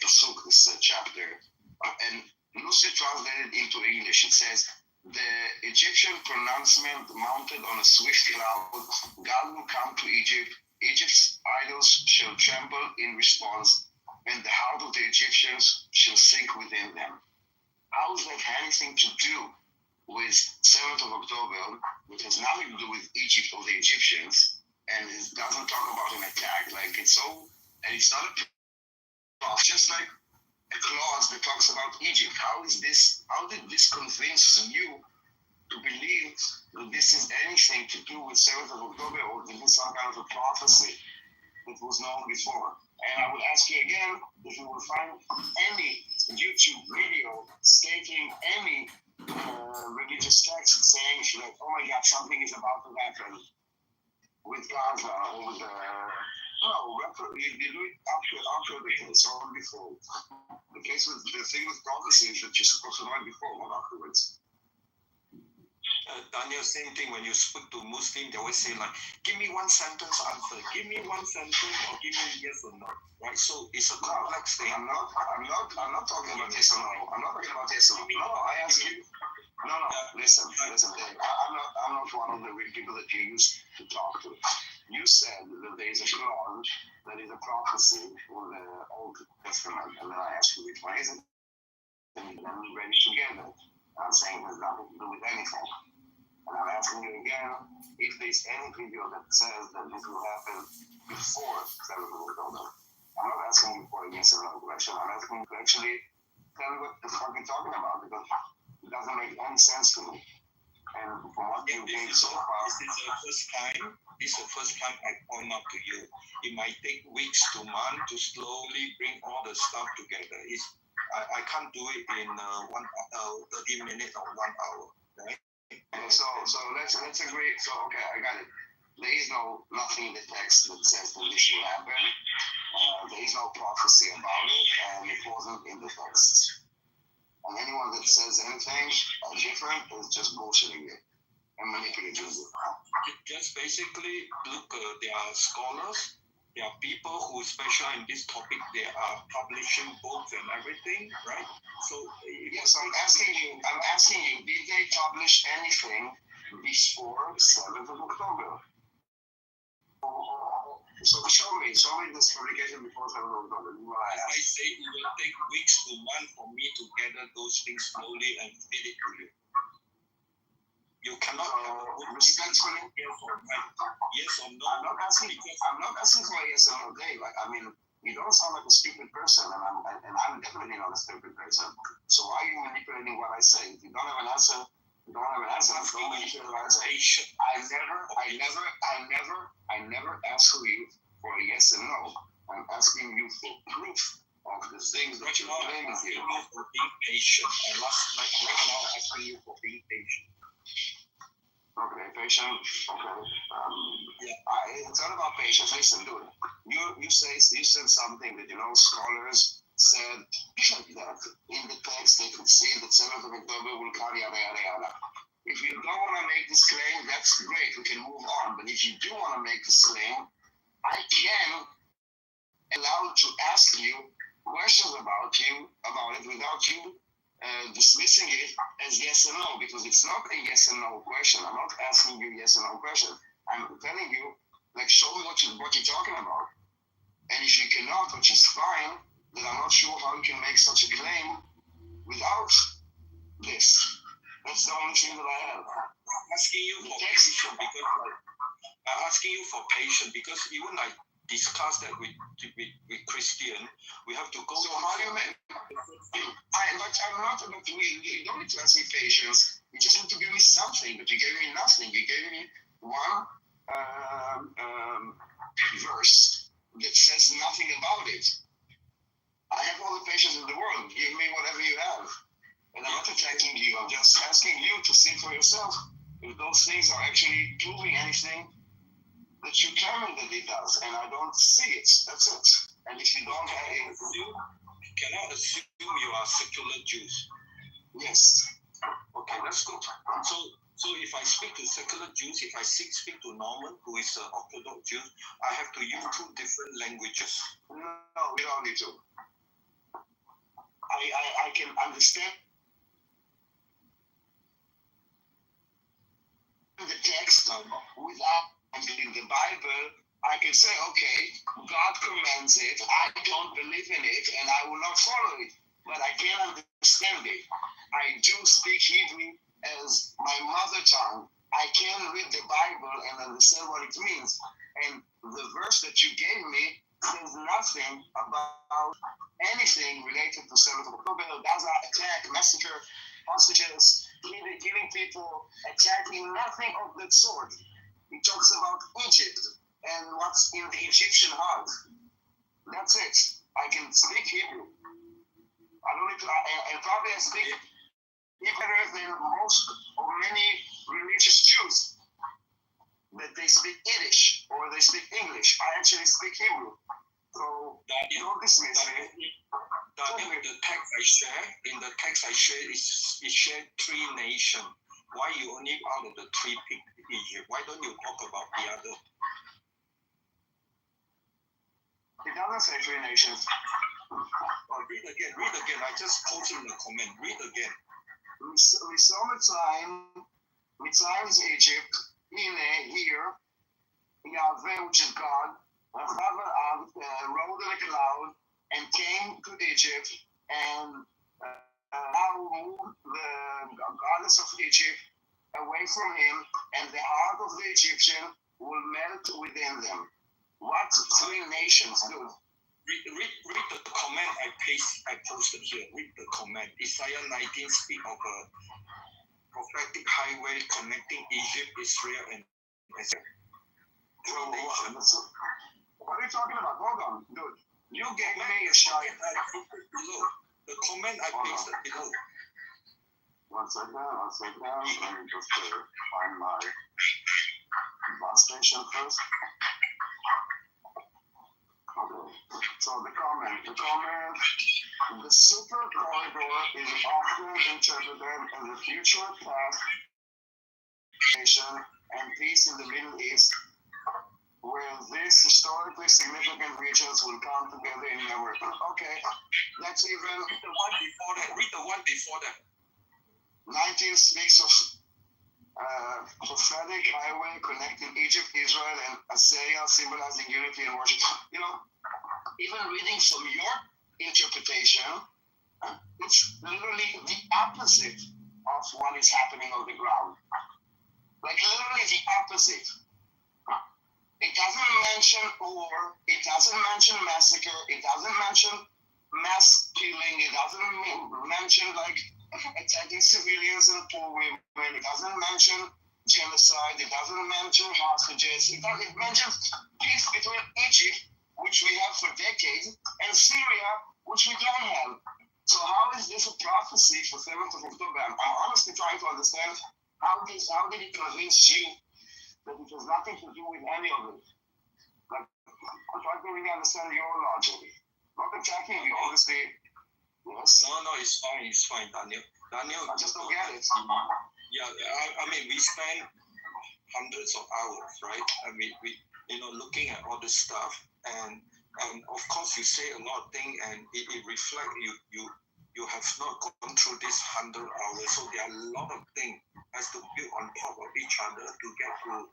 S2: pasuk, this chapter, and loosely translated into English, it says, "The Egyptian pronouncement mounted on a swift cloud, God will come to Egypt. Egypt's idols shall tremble in response, and the heart of the Egyptians shall sink within them." How does that have anything to do with 7th of October, which has nothing to do with Egypt or the Egyptians, and it doesn't talk about an attack? Like it's not a clause, just like a clause that talks about Egypt. How did this convince you to believe that this is anything to do with 7th of October, or this is some kind of a prophecy that was known before? And I would ask you again if you will find any YouTube video stating any religious text saying that, oh my God, something is about to happen with Gaza or with
S1: No, you do it after the case or before. The thing with prophecy is that you're supposed to know it before, not afterwards.
S2: Daniel, same thing. When you speak to Muslim, they always say like, "Give me one sentence answer. Give me one sentence, or give me yes or no." Right? So it's a complex thing.
S1: I'm not talking about yes or no. I'm not talking about yes or no. No, I ask you. No. Listen. I'm not one of the weird people that you used to talk to. You said that there is a clause that is a prophecy for the Old Testament, and then I asked you which one is it, and then we read it together. I'm saying it has nothing to do with anything. And I'm asking you again if there's any video that says that this will happen before 7th of October. I'm not asking you for a yes or no question. I'm asking you to actually tell me what the fuck you're talking about, because it doesn't make any sense to me. And from what you gave so far,
S2: this is the first time I point out to you. It might take weeks to months to slowly bring all the stuff together. I can't do it in 30 minutes or 1 hour, right?
S1: So let's agree. So okay, I got it. There is nothing in the text that says that this will happen. There is no prophecy about it, and it wasn't in the text. And anyone that says anything different is just bullshitting it and manipulating it.
S2: Just basically look. There are scholars. There are people who specialize in this topic. They are publishing books and everything, right? So
S1: yes, I'm asking you, did they publish anything before 7th of October? So show me this publication before 7th of October.
S2: I say it will take weeks to months for me to gather those things slowly and feed it to you. You cannot
S1: respectfully
S2: yes or no.
S1: I'm not asking for a yes or no, Dave. Like, I mean, you don't sound like a stupid person, and I'm definitely not a stupid person. So why are you manipulating what I say? If you don't have an answer, you don't have an answer. Don't manipulate what I say. I never ask you for a yes and no. I'm asking you for proof of the things that you're claiming here.
S2: I'm asking you for being patient. And right now, I'm asking you for being patient.
S1: Okay, patient. Okay. It's all about patience. Listen, dude. You said something that scholars said that in the text they could see that 7th of October will come yada yada yada. If you don't want to make this claim, that's great. We can move on. But if you do want to make this claim, I can allow to ask you questions about it without you dismissing it as yes or no, because it's not a yes or no question. I'm not asking you yes or no question. I'm telling you, like, show me what you're talking about. And if you cannot, which is fine, then I'm not sure how you can make such a claim without this. That's the only thing that I have.
S2: I'm asking you for patience because even I discussed that with Christian, we have to go.
S1: So how do you make? I'm not. You don't need to ask me patience. You just need to give me something. But you gave me nothing. You gave me one verse that says nothing about it. I have all the patience in the world. Give me whatever you have. And I'm not attacking you. I'm just asking you to see for yourself if those things are actually proving anything that you're claiming that it does. And I don't see it. That's it. And if you don't have it,
S2: you cannot assume you are secular Jews.
S1: Yes.
S2: Okay, that's good. So if I speak to secular Jews, if I speak to Norman, who is an Orthodox Jew, I have to use 2 different languages.
S1: No, we don't need to. I can understand the text without in the Bible. I can say, okay, God commands it. I don't believe in it, and I will not follow it. But I can understand it. I do speak Hebrew as my mother tongue. I can read the Bible and understand what it means. And the verse that you gave me says nothing about anything related to 7th of October, Gaza attack, massacre, hostages, killing people, attacking, nothing of that sort. It talks about Egypt and what's in the Egyptian heart. That's it. I can speak Hebrew. I don't need to, and probably I speak Hebrew than most or many religious Jews. that they speak Yiddish or they speak English. I actually speak Hebrew. So don't dismiss me.
S2: The text I share is shared 3 nations. Why you only out of the 3 pick Egypt? Why don't you talk about the other?
S1: It doesn't say 3 nations.
S2: Read again. I just posted in the comment. Read again.
S1: We saw Mitzrayim is Egypt. Here, Yahweh, which is God, rode in a cloud and came to Egypt and now moved the goddess of Egypt away from him, and the heart of the Egyptian will melt within them. What 3 nations do?
S2: Read the comment I posted here. Read the comment. Isaiah 19 speak of a prophetic highway connecting Egypt, Israel, and Israel.
S1: What are you talking about? Hold on, dude. You gave me a shot.
S2: The comment I pasted below.
S1: One second. Let me just find my bus station first. Okay. So the comment, the super corridor is often interpreted as a future path and peace in the Middle East, where these historically significant regions will come together in memory. Okay, that's even
S2: the one before that. Read the one before that.
S1: 19 speaks of prophetic highway connecting Egypt, Israel, and Assyria, symbolizing unity and worship. You know, even reading from your interpretation, it's literally the opposite of what is happening on the ground. Like literally the opposite. It doesn't mention war, it doesn't mention massacre, it doesn't mention mass killing, it doesn't mention like attacking civilians and poor women, it doesn't mention genocide, it doesn't mention hostages, it mentions peace between Egypt, which we have for decades, and Syria, which we don't have. So how is this a prophecy for 7th of October? I'm honestly trying to understand how did it convince you that it has nothing to do with any of it. Like, I'm trying to really understand your logic. Not attacking you, obviously. Yes.
S2: No, it's fine, Daniel.
S1: I just don't get it.
S2: Yeah, I mean, we spend hundreds of hours, right? I mean, we looking at all this stuff, and of course you say a lot of things, and it reflects you have not gone through this 100 hours, so there are a lot of things has to build on top of each other to get to,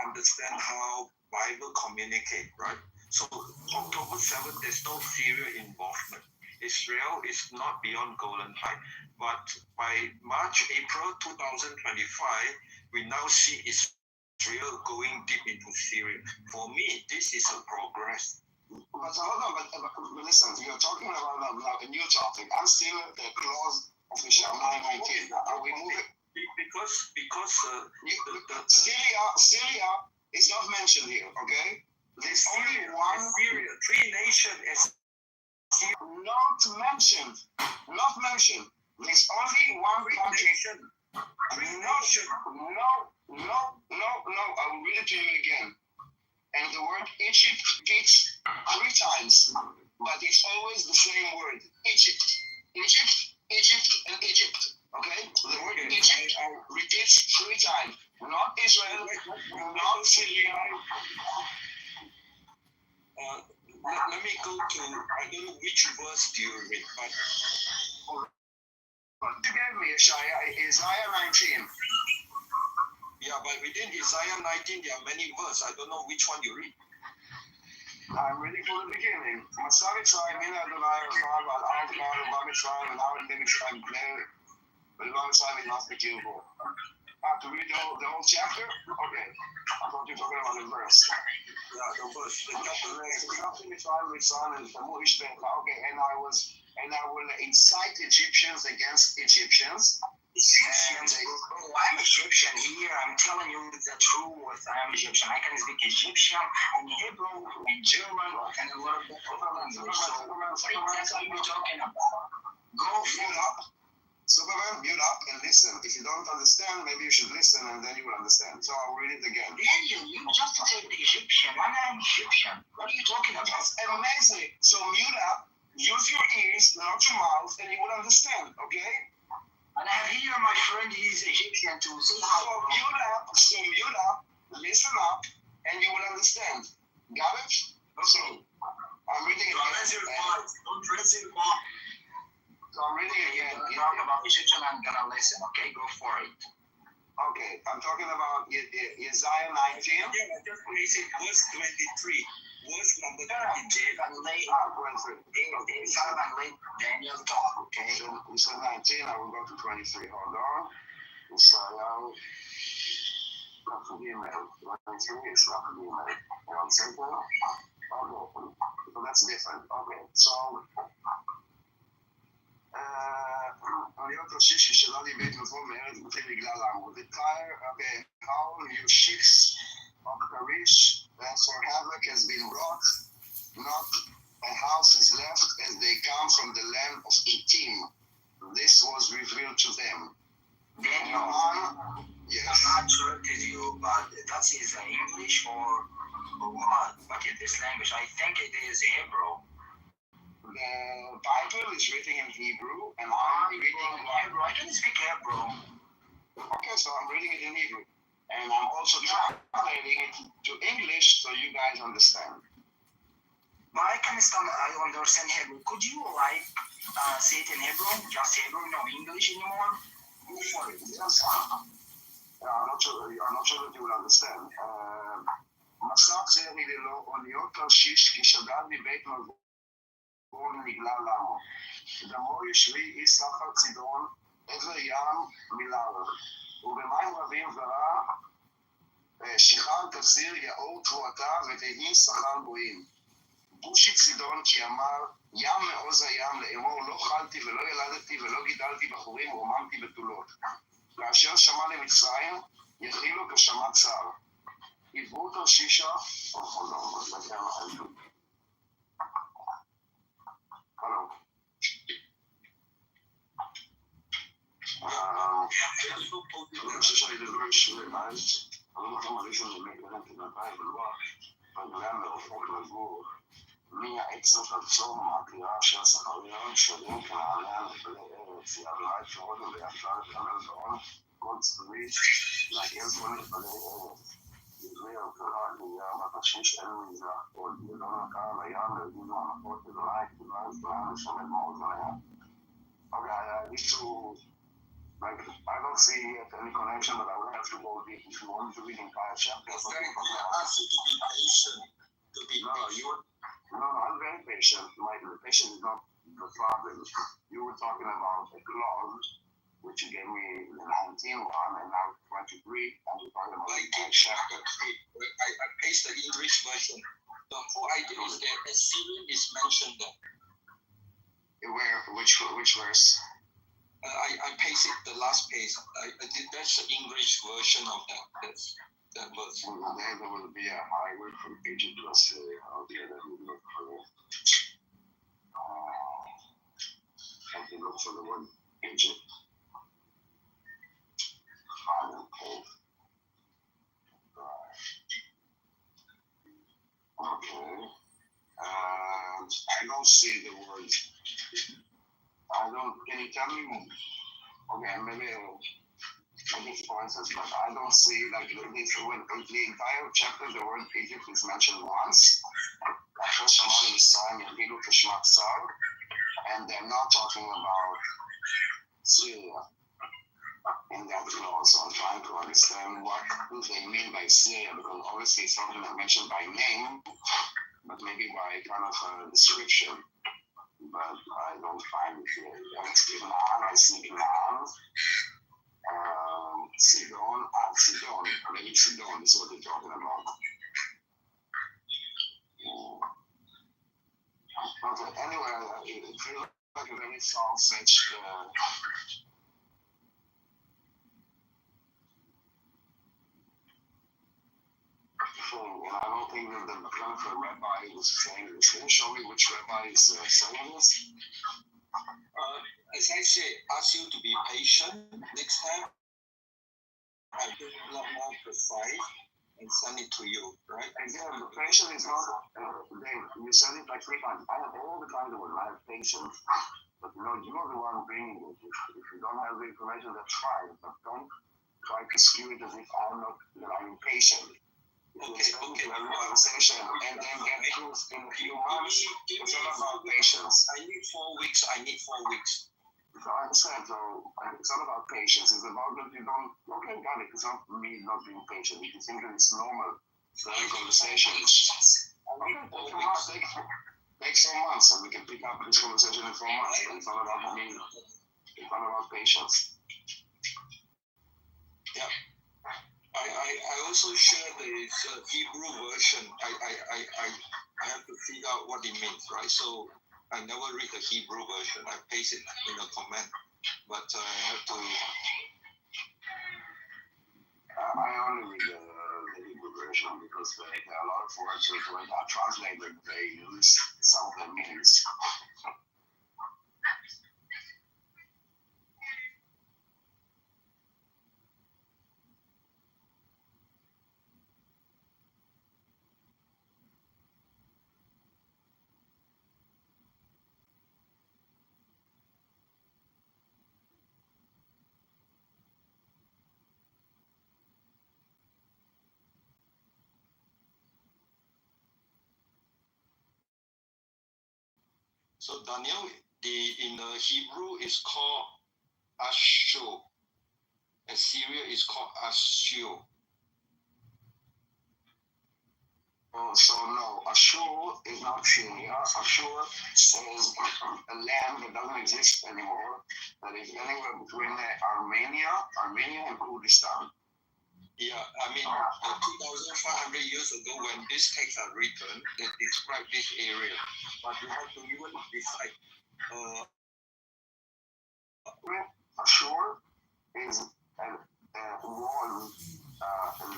S2: understand how Bible communicate, right? So October 7th, there's no Syria involvement. Israel is not beyond Golan Heights, but by March, April 2025, we now see Israel going deep into Syria. For me, this is a progress.
S1: But hold on, but listen, you're talking about a new topic. I'm still at the clause of the Shammai 19. Are we moving?
S2: Because
S1: Syria is not mentioned here, okay? There's only one.
S2: Syria, 3 nations is
S1: not mentioned. There's only one country. No. I will read it to you again. And the word Egypt repeats 3 times, but it's always the same word. Egypt, and Egypt. Okay? The word Egypt repeats 3 times. Not Israel, not Syria.
S2: Let me go to, I don't know which verse do you read, but
S1: you gave me Isaiah 19.
S2: Yeah, but within Isaiah 19, there are many verses. I don't know which one you read.
S1: I'm reading from the beginning. Masar Mitzrayim, Mina Adonai, Rockford, Al Adonai, Ruba Mitzrayim, and our name Mitzrayim, but Ruba Mitzrayim is not the Kitover. To read the whole chapter? Okay. I thought you were talking about the verse.
S2: Yeah, the verse. The chapter.
S1: Okay, and I will incite Egyptians against Egyptians.
S6: I'm Egyptian here. I'm telling you the truth. I'm Egyptian. I can speak Egyptian and Hebrew and German and a little bit of English. So what exactly are you talking about? Go for it.
S1: Superman, mute up and listen. If you don't understand, maybe you should listen and then you will understand. So I'll read it again.
S6: Daniel, you just said Egyptian. I'm Egyptian. What are you talking about?
S1: That's amazing. So mute up, use your ears, not your mouth, and you will understand, okay?
S6: And I have here my friend, he's Egyptian too. Say hi.
S1: So mute up, listen up, and you will understand. Got it? So I'm reading it again.
S6: Don't raise your voice.
S1: So I'm reading it again.
S6: Talk about Egyptian, I'm gonna listen, okay? Go for it.
S1: Okay, I'm talking about Isaiah 19.
S2: Yeah, just raise it. Verse 23. Verse number 23.
S6: And late, Daniel talk, okay?
S1: So you said 19, I will go to 23. Hold on. Isaiah. Not for the email. 23 is not for the email. You know what I'm saying? Okay. So that's different. Okay, so. להיות ראשיש כשלא דיברת לבוא מארץ בתים בגלל לעמו. The tire, okay, how you ships of Karish, and for havoc has been wrought, not a house is left as they come from the land of Kittim. This was revealed to them.
S6: Daniel,
S1: yes.
S6: I'm not sure to you, but that is English or what? What is this language? I think it is Hebrew.
S1: The Bible is written in Hebrew, and I'm reading in
S6: Hebrew. I can speak Hebrew.
S1: Okay, so I'm reading it in Hebrew. And I'm also translating it to English so you guys understand.
S6: But I understand Hebrew. Could you say it in Hebrew? Just Hebrew, no English anymore?
S1: Go for it. Yes. I'm not sure that you will understand. מסך זה מללו אוניות תרשיש כשדד מבית מבוא נגלה למו. דמו ישבי אי סחר צידון עבר ים מלאו. ובמים רבים ורע שיכר תחזיר יאור תבואתה ותהי שכר גויים. בושי צידון כי אמר ים מעוז הים לאמור לא חלתי ולא ילדתי ולא גידלתי בחורים ורוממתי בתולות. כאשר שמע למצרים יחילו כשמע צר. עברו תרשישה Hello. Trshisha is a very short life. אני לא יודע מה ראשון למקרן כנתיים בלוח, בגלל מרחוק לגור, מהעץ זאת עצום, מהקריאה של סחריה, שרים כנעליה נפלי ארץ, יעלה את שרודם וישר לקמל גאון, כל צבריש, להגיע זמן נפלי ארץ. דברי הוקרה גאויה בתרשיש אין מזרח עוד, ולא נקע על הים להגידו הנחות אדוני, כתובה זמן לשמד מאוד זניה. Okay, I need to, I don't see any connection, but I would have to go deep if you want to read the entire chapter.
S2: It's very ask you to be patient.
S1: No, I'm very patient. The patient is not the problem. You were talking about a clause, which you gave me the 19 one, and now 23, and you're talking about the entire chapter.
S2: I paste the English version. The whole idea is that Assyrian is mentioned there.
S1: Which verse?
S2: I pasted the last page. I did that's the English version of that verse.
S1: Well, there will be a highway from Egypt to Assyria. Okay, that would look for. I can look for the word Egypt. Okay. I don't see the word. Can you tell me? Okay, maybe for instance, but I don't see like the entire chapter, the word Egypt is mentioned once. And they're not talking about Syria in that clause. So I'm trying to understand what do they mean by Syria, because obviously it's not mentioned by name, but maybe by kind of a description. But I don't find it here. I see Canaan. Sidon, maybe Sidon is what they're talking about. Okay, anyway, it feels like a very far-fetched thing, and I don't think that the kind of rabbi was saying this. Can you show me which rabbi is saying this?
S2: As I say, ask you to be patient. Next time, I will be a lot more precise and send it to you, right?
S6: Again, the patient is not, Dave, you said it like 3 times. I have all the time in the world. I have patience. But you're the one bringing it. If you don't have the information, that's fine. But don't try to skew it as if I'm impatient.
S2: Okay.
S6: Conversation and then get proof in a few months. It's not about patience.
S2: I need 4 weeks.
S6: So I understand. So it's not about patience. It's about that you don't. Okay, got it. It's not me not being patient. If you think that it's normal, conversations. Take 4 months, and we can pick up this conversation in 4 months. But it's not about me. It's not about patience.
S2: Yeah. I also share the Hebrew version. I have to figure out what it means, right? So I never read the Hebrew version. I paste it in a comment, but I have to.
S6: I only read the Hebrew version because there are a lot of words which when are translated, they use some of the meanings.
S2: So Daniel, in the Hebrew is called Ashur. Assyria is called Ashur.
S6: So no, Ashur is not Syria. Ashur is a land that doesn't exist anymore. That is anywhere between Armenia and Kurdistan.
S2: Yeah, I mean, 2,500 years ago, when these texts are written, they describe this area. But you have to even decide.
S6: Ashur is a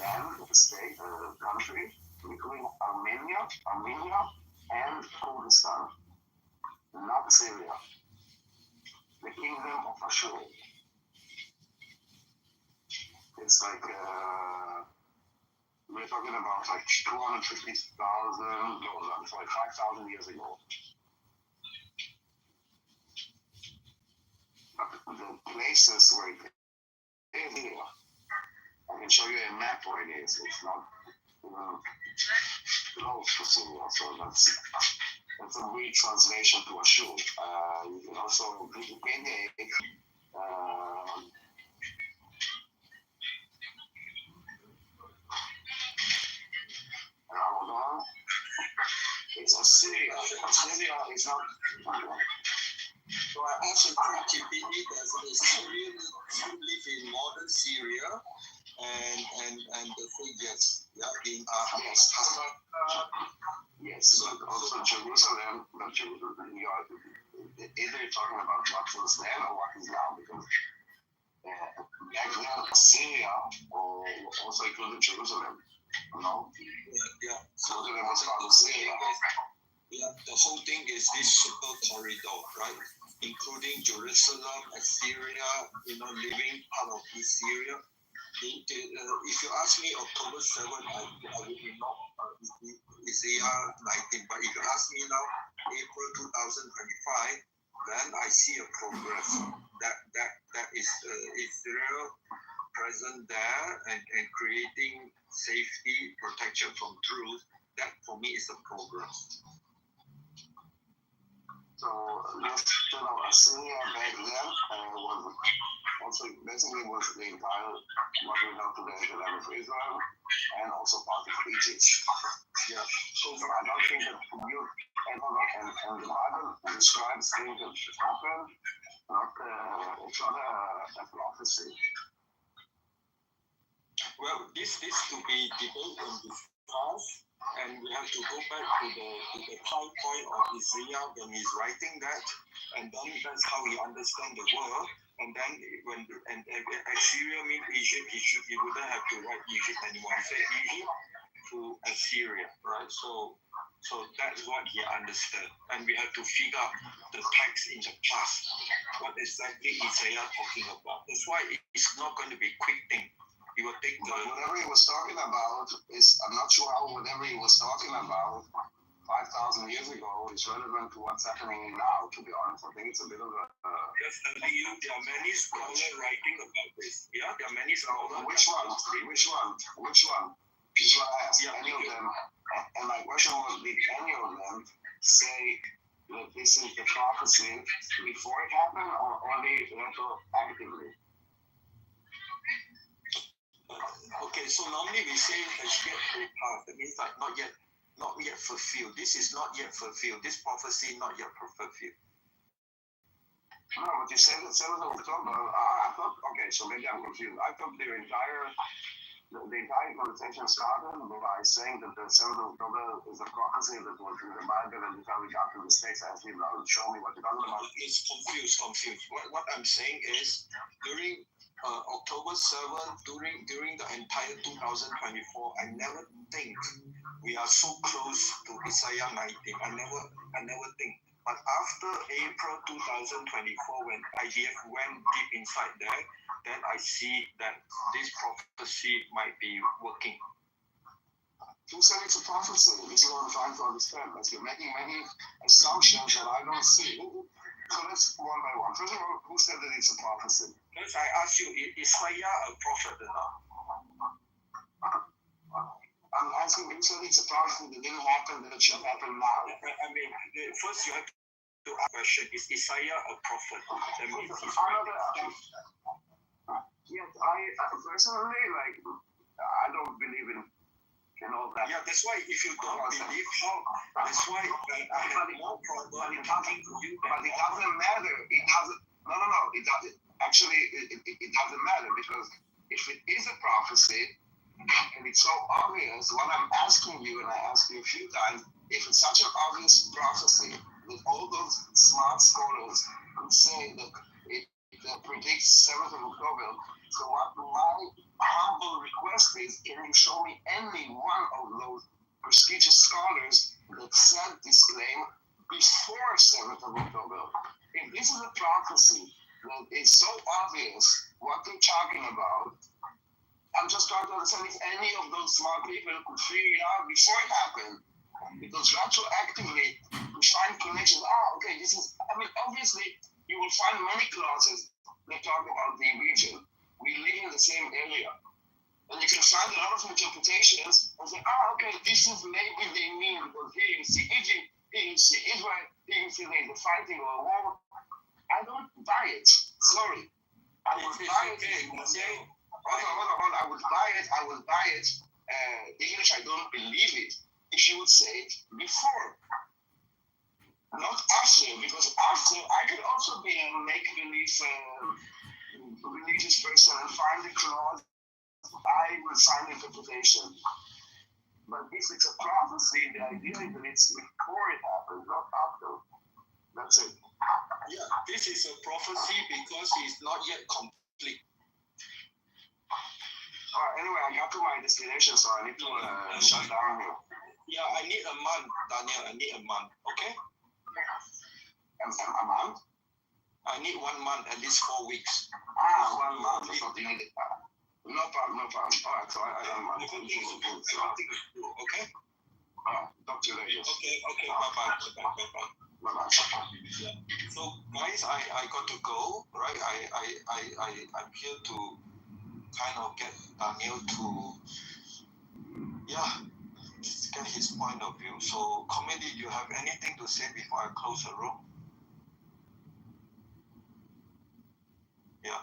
S6: land, a state, a country between Armenia and Kurdistan, not Syria. The kingdom of Ashur. It's like we're talking about like 250,000, it's like 5,000 years ago. But the places where it is here, I can show you a map where it is. It's not close to Syria, so that's a weak translation to Ashur. You can also Wikipedia it. Hold on. It's Assyria. Assyria is not.
S2: So I asked ChatGPT, does the Syrian live in modern Syria? And they say yes. Yeah, in
S6: yes. Yes. So also Jerusalem, not Jerusalem. Either you're talking about what was then or what is now, because back then Assyria or also included Jerusalem. No?
S2: Yeah.
S6: So there was called Assyria.
S2: Yeah, the whole thing is this super corridor, right? Including Jerusalem, Assyria, living part of this Syria. If you ask me October 7, I will not Isaiah 19. But if you ask me now, April 2025, then I see a progress. That is Israel present there and creating safety, protection from truth. That for me is a progress.
S6: So Assyria back then was also basically was the entire what we know today the land of Israel and also part of Egypt. Yeah. So I don't think that you and the Bible describes things that happened, it's not a prophecy.
S2: Well, this to be debated and discussed. And we have to go back to the time point of Isaiah when he's writing that, and then that's how he understands the world. And then when Assyria means Egypt, he wouldn't have to write Egypt anymore. He said Egypt to Assyria, right? So So that's what he understood. And we have to figure out the text in the past. What exactly Isaiah talking about. That's why it's not going to be a quick thing. He will take
S6: whatever he was talking about is, I'm not sure how whatever he was talking about 5,000 years ago is relevant to what's happening now, to be honest. I think it's a bit of a...
S2: Just telling you, there are many scholars writing about this. Yeah, there are many scholars.
S6: Which one? Is what I asked. Any of them. And my question was, did any of them say that this is the prophecy before it happened or only retroactively?
S2: Okay, so normally we say as yet to pass. That means like not yet fulfilled. This is not yet fulfilled. This prophecy not yet fulfilled.
S6: No, but you said the 7th of October. I thought, okay, so maybe I'm confused. I thought the entire conversation started by saying that the 7th of October is a prophecy that was in the Bible, and that's how we got to the States. I asked him to show me what you're talking about.
S2: It's confused. What I'm saying is during October 7th, during the entire 2024, I never think we are so close to Isaiah 19. I never think. But after April 2024, when IDF went deep inside there, then I see that this prophecy might be working.
S6: Who said it's a prophecy? This is what I'm trying to understand. Like you're making many assumptions that I don't see. So let's one by one. First of all, who said that it's a prophecy?
S2: First, I ask you, is Isaiah a prophet or not?
S6: I'm asking who said it's a prophecy that didn't happen, that it should happen now.
S2: I mean, first you have to ask the question, is Isaiah a prophet? That means he's
S6: yes, I personally, like, I don't believe in all that.
S2: Yeah, that's why if you don't believe, that's why I have no problem talking to you.
S6: But it doesn't matter. It doesn't. No. It doesn't. Actually, it doesn't matter because if it is a prophecy and it's so obvious, what I'm asking you, and I asked you a few times, if it's such an obvious prophecy that all those smart scholars could say that it predicts 7th of October, so what my humble request is, can you show me any one of those prestigious scholars that said this claim before 7th of October? If this is a prophecy that is so obvious what they're talking about, I'm just trying to understand if any of those smart people could figure it out before it happened. Because retroactively, we find connections. Okay, this is, I mean, obviously, you will find many clauses that talk about the region. We live in the same area. And you can find a lot of interpretations and say, okay, this is maybe they mean, because here you see Egypt, here you see Israel, here you see there's a fighting or a war. I don't buy it. Sorry. I would buy it. Hold on. I would buy it, even if I don't believe it, if you would say it before. Not after, because after I could also be a make-believe religious person and find the clause, I will find interpretation. But if it's a prophecy, the idea is that it's before it happens, not after. That's it.
S2: Yeah, this is a prophecy because it's not yet complete.
S6: Anyway, I got to my destination, so I need to shut down here.
S2: Yeah, I need a month, Daniel. I need a month, okay?
S6: A month?
S2: I need 1 month, at least 4 weeks.
S6: 1 month or something. No problem. All right, so I have a month.
S2: Okay?
S6: Talk to you later.
S2: Okay, bye-bye. Yeah. So, guys, I got to go, right? I'm here to kind of get Daniel to, get his point of view. So, committee, do you have anything to say before I close the room? Yeah.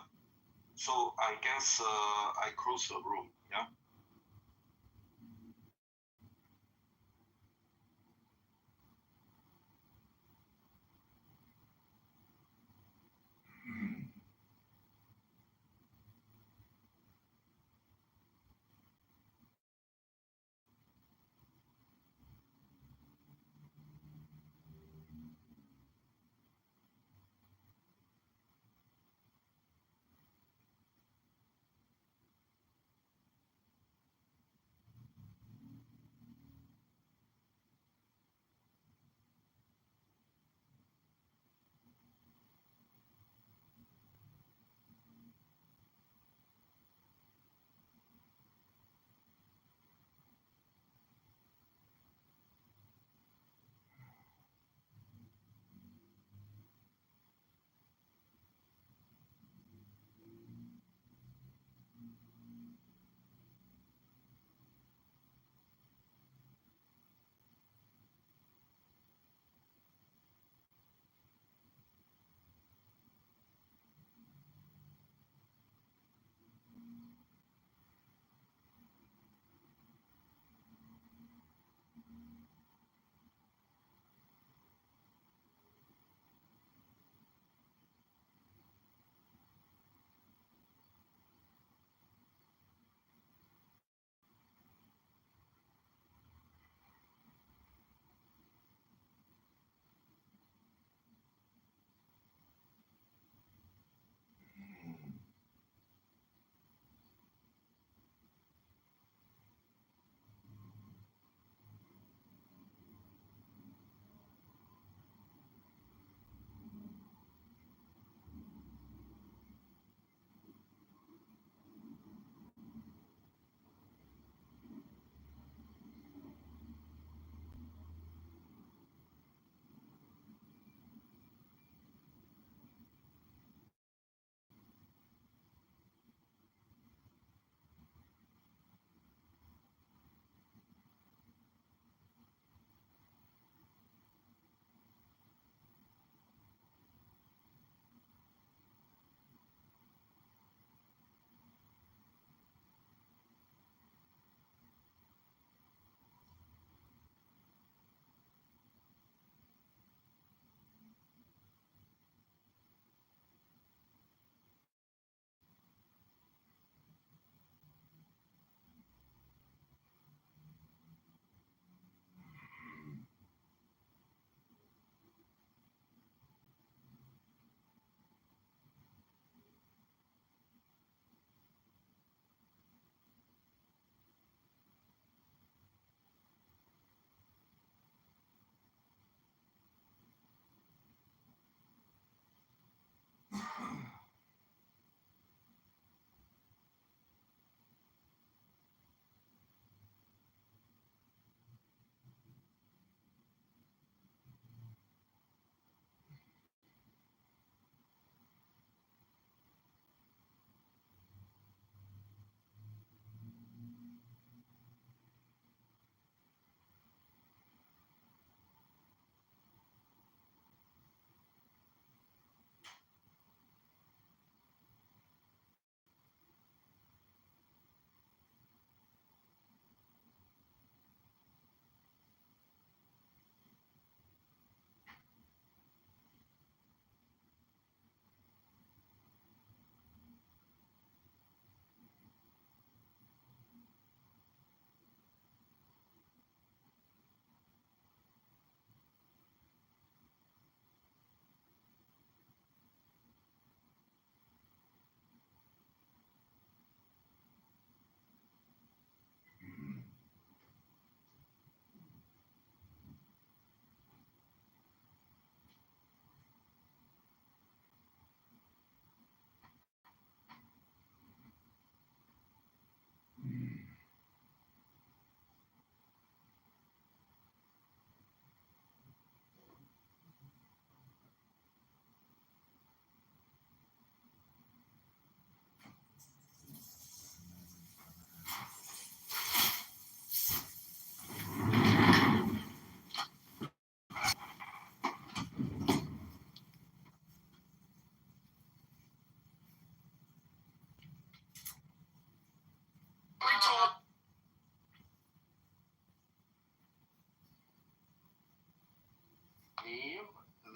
S2: So, I guess I close the room, yeah?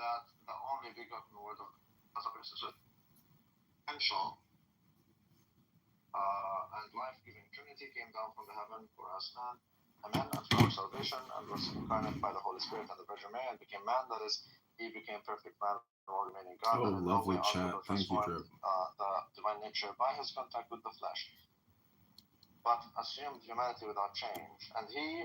S6: that the only begotten word of God is essential, and life-giving Trinity came down from the heaven for us man, and for our salvation, and was incarnate by the Holy Spirit and the Virgin Mary, and became man. That is, he became perfect man while remaining God.
S4: Oh,
S6: and in no
S4: lovely
S6: way
S4: chat.
S6: altered or
S4: Thank you,
S6: transformed the divine nature by his contact with the flesh, but assumed humanity without change. And he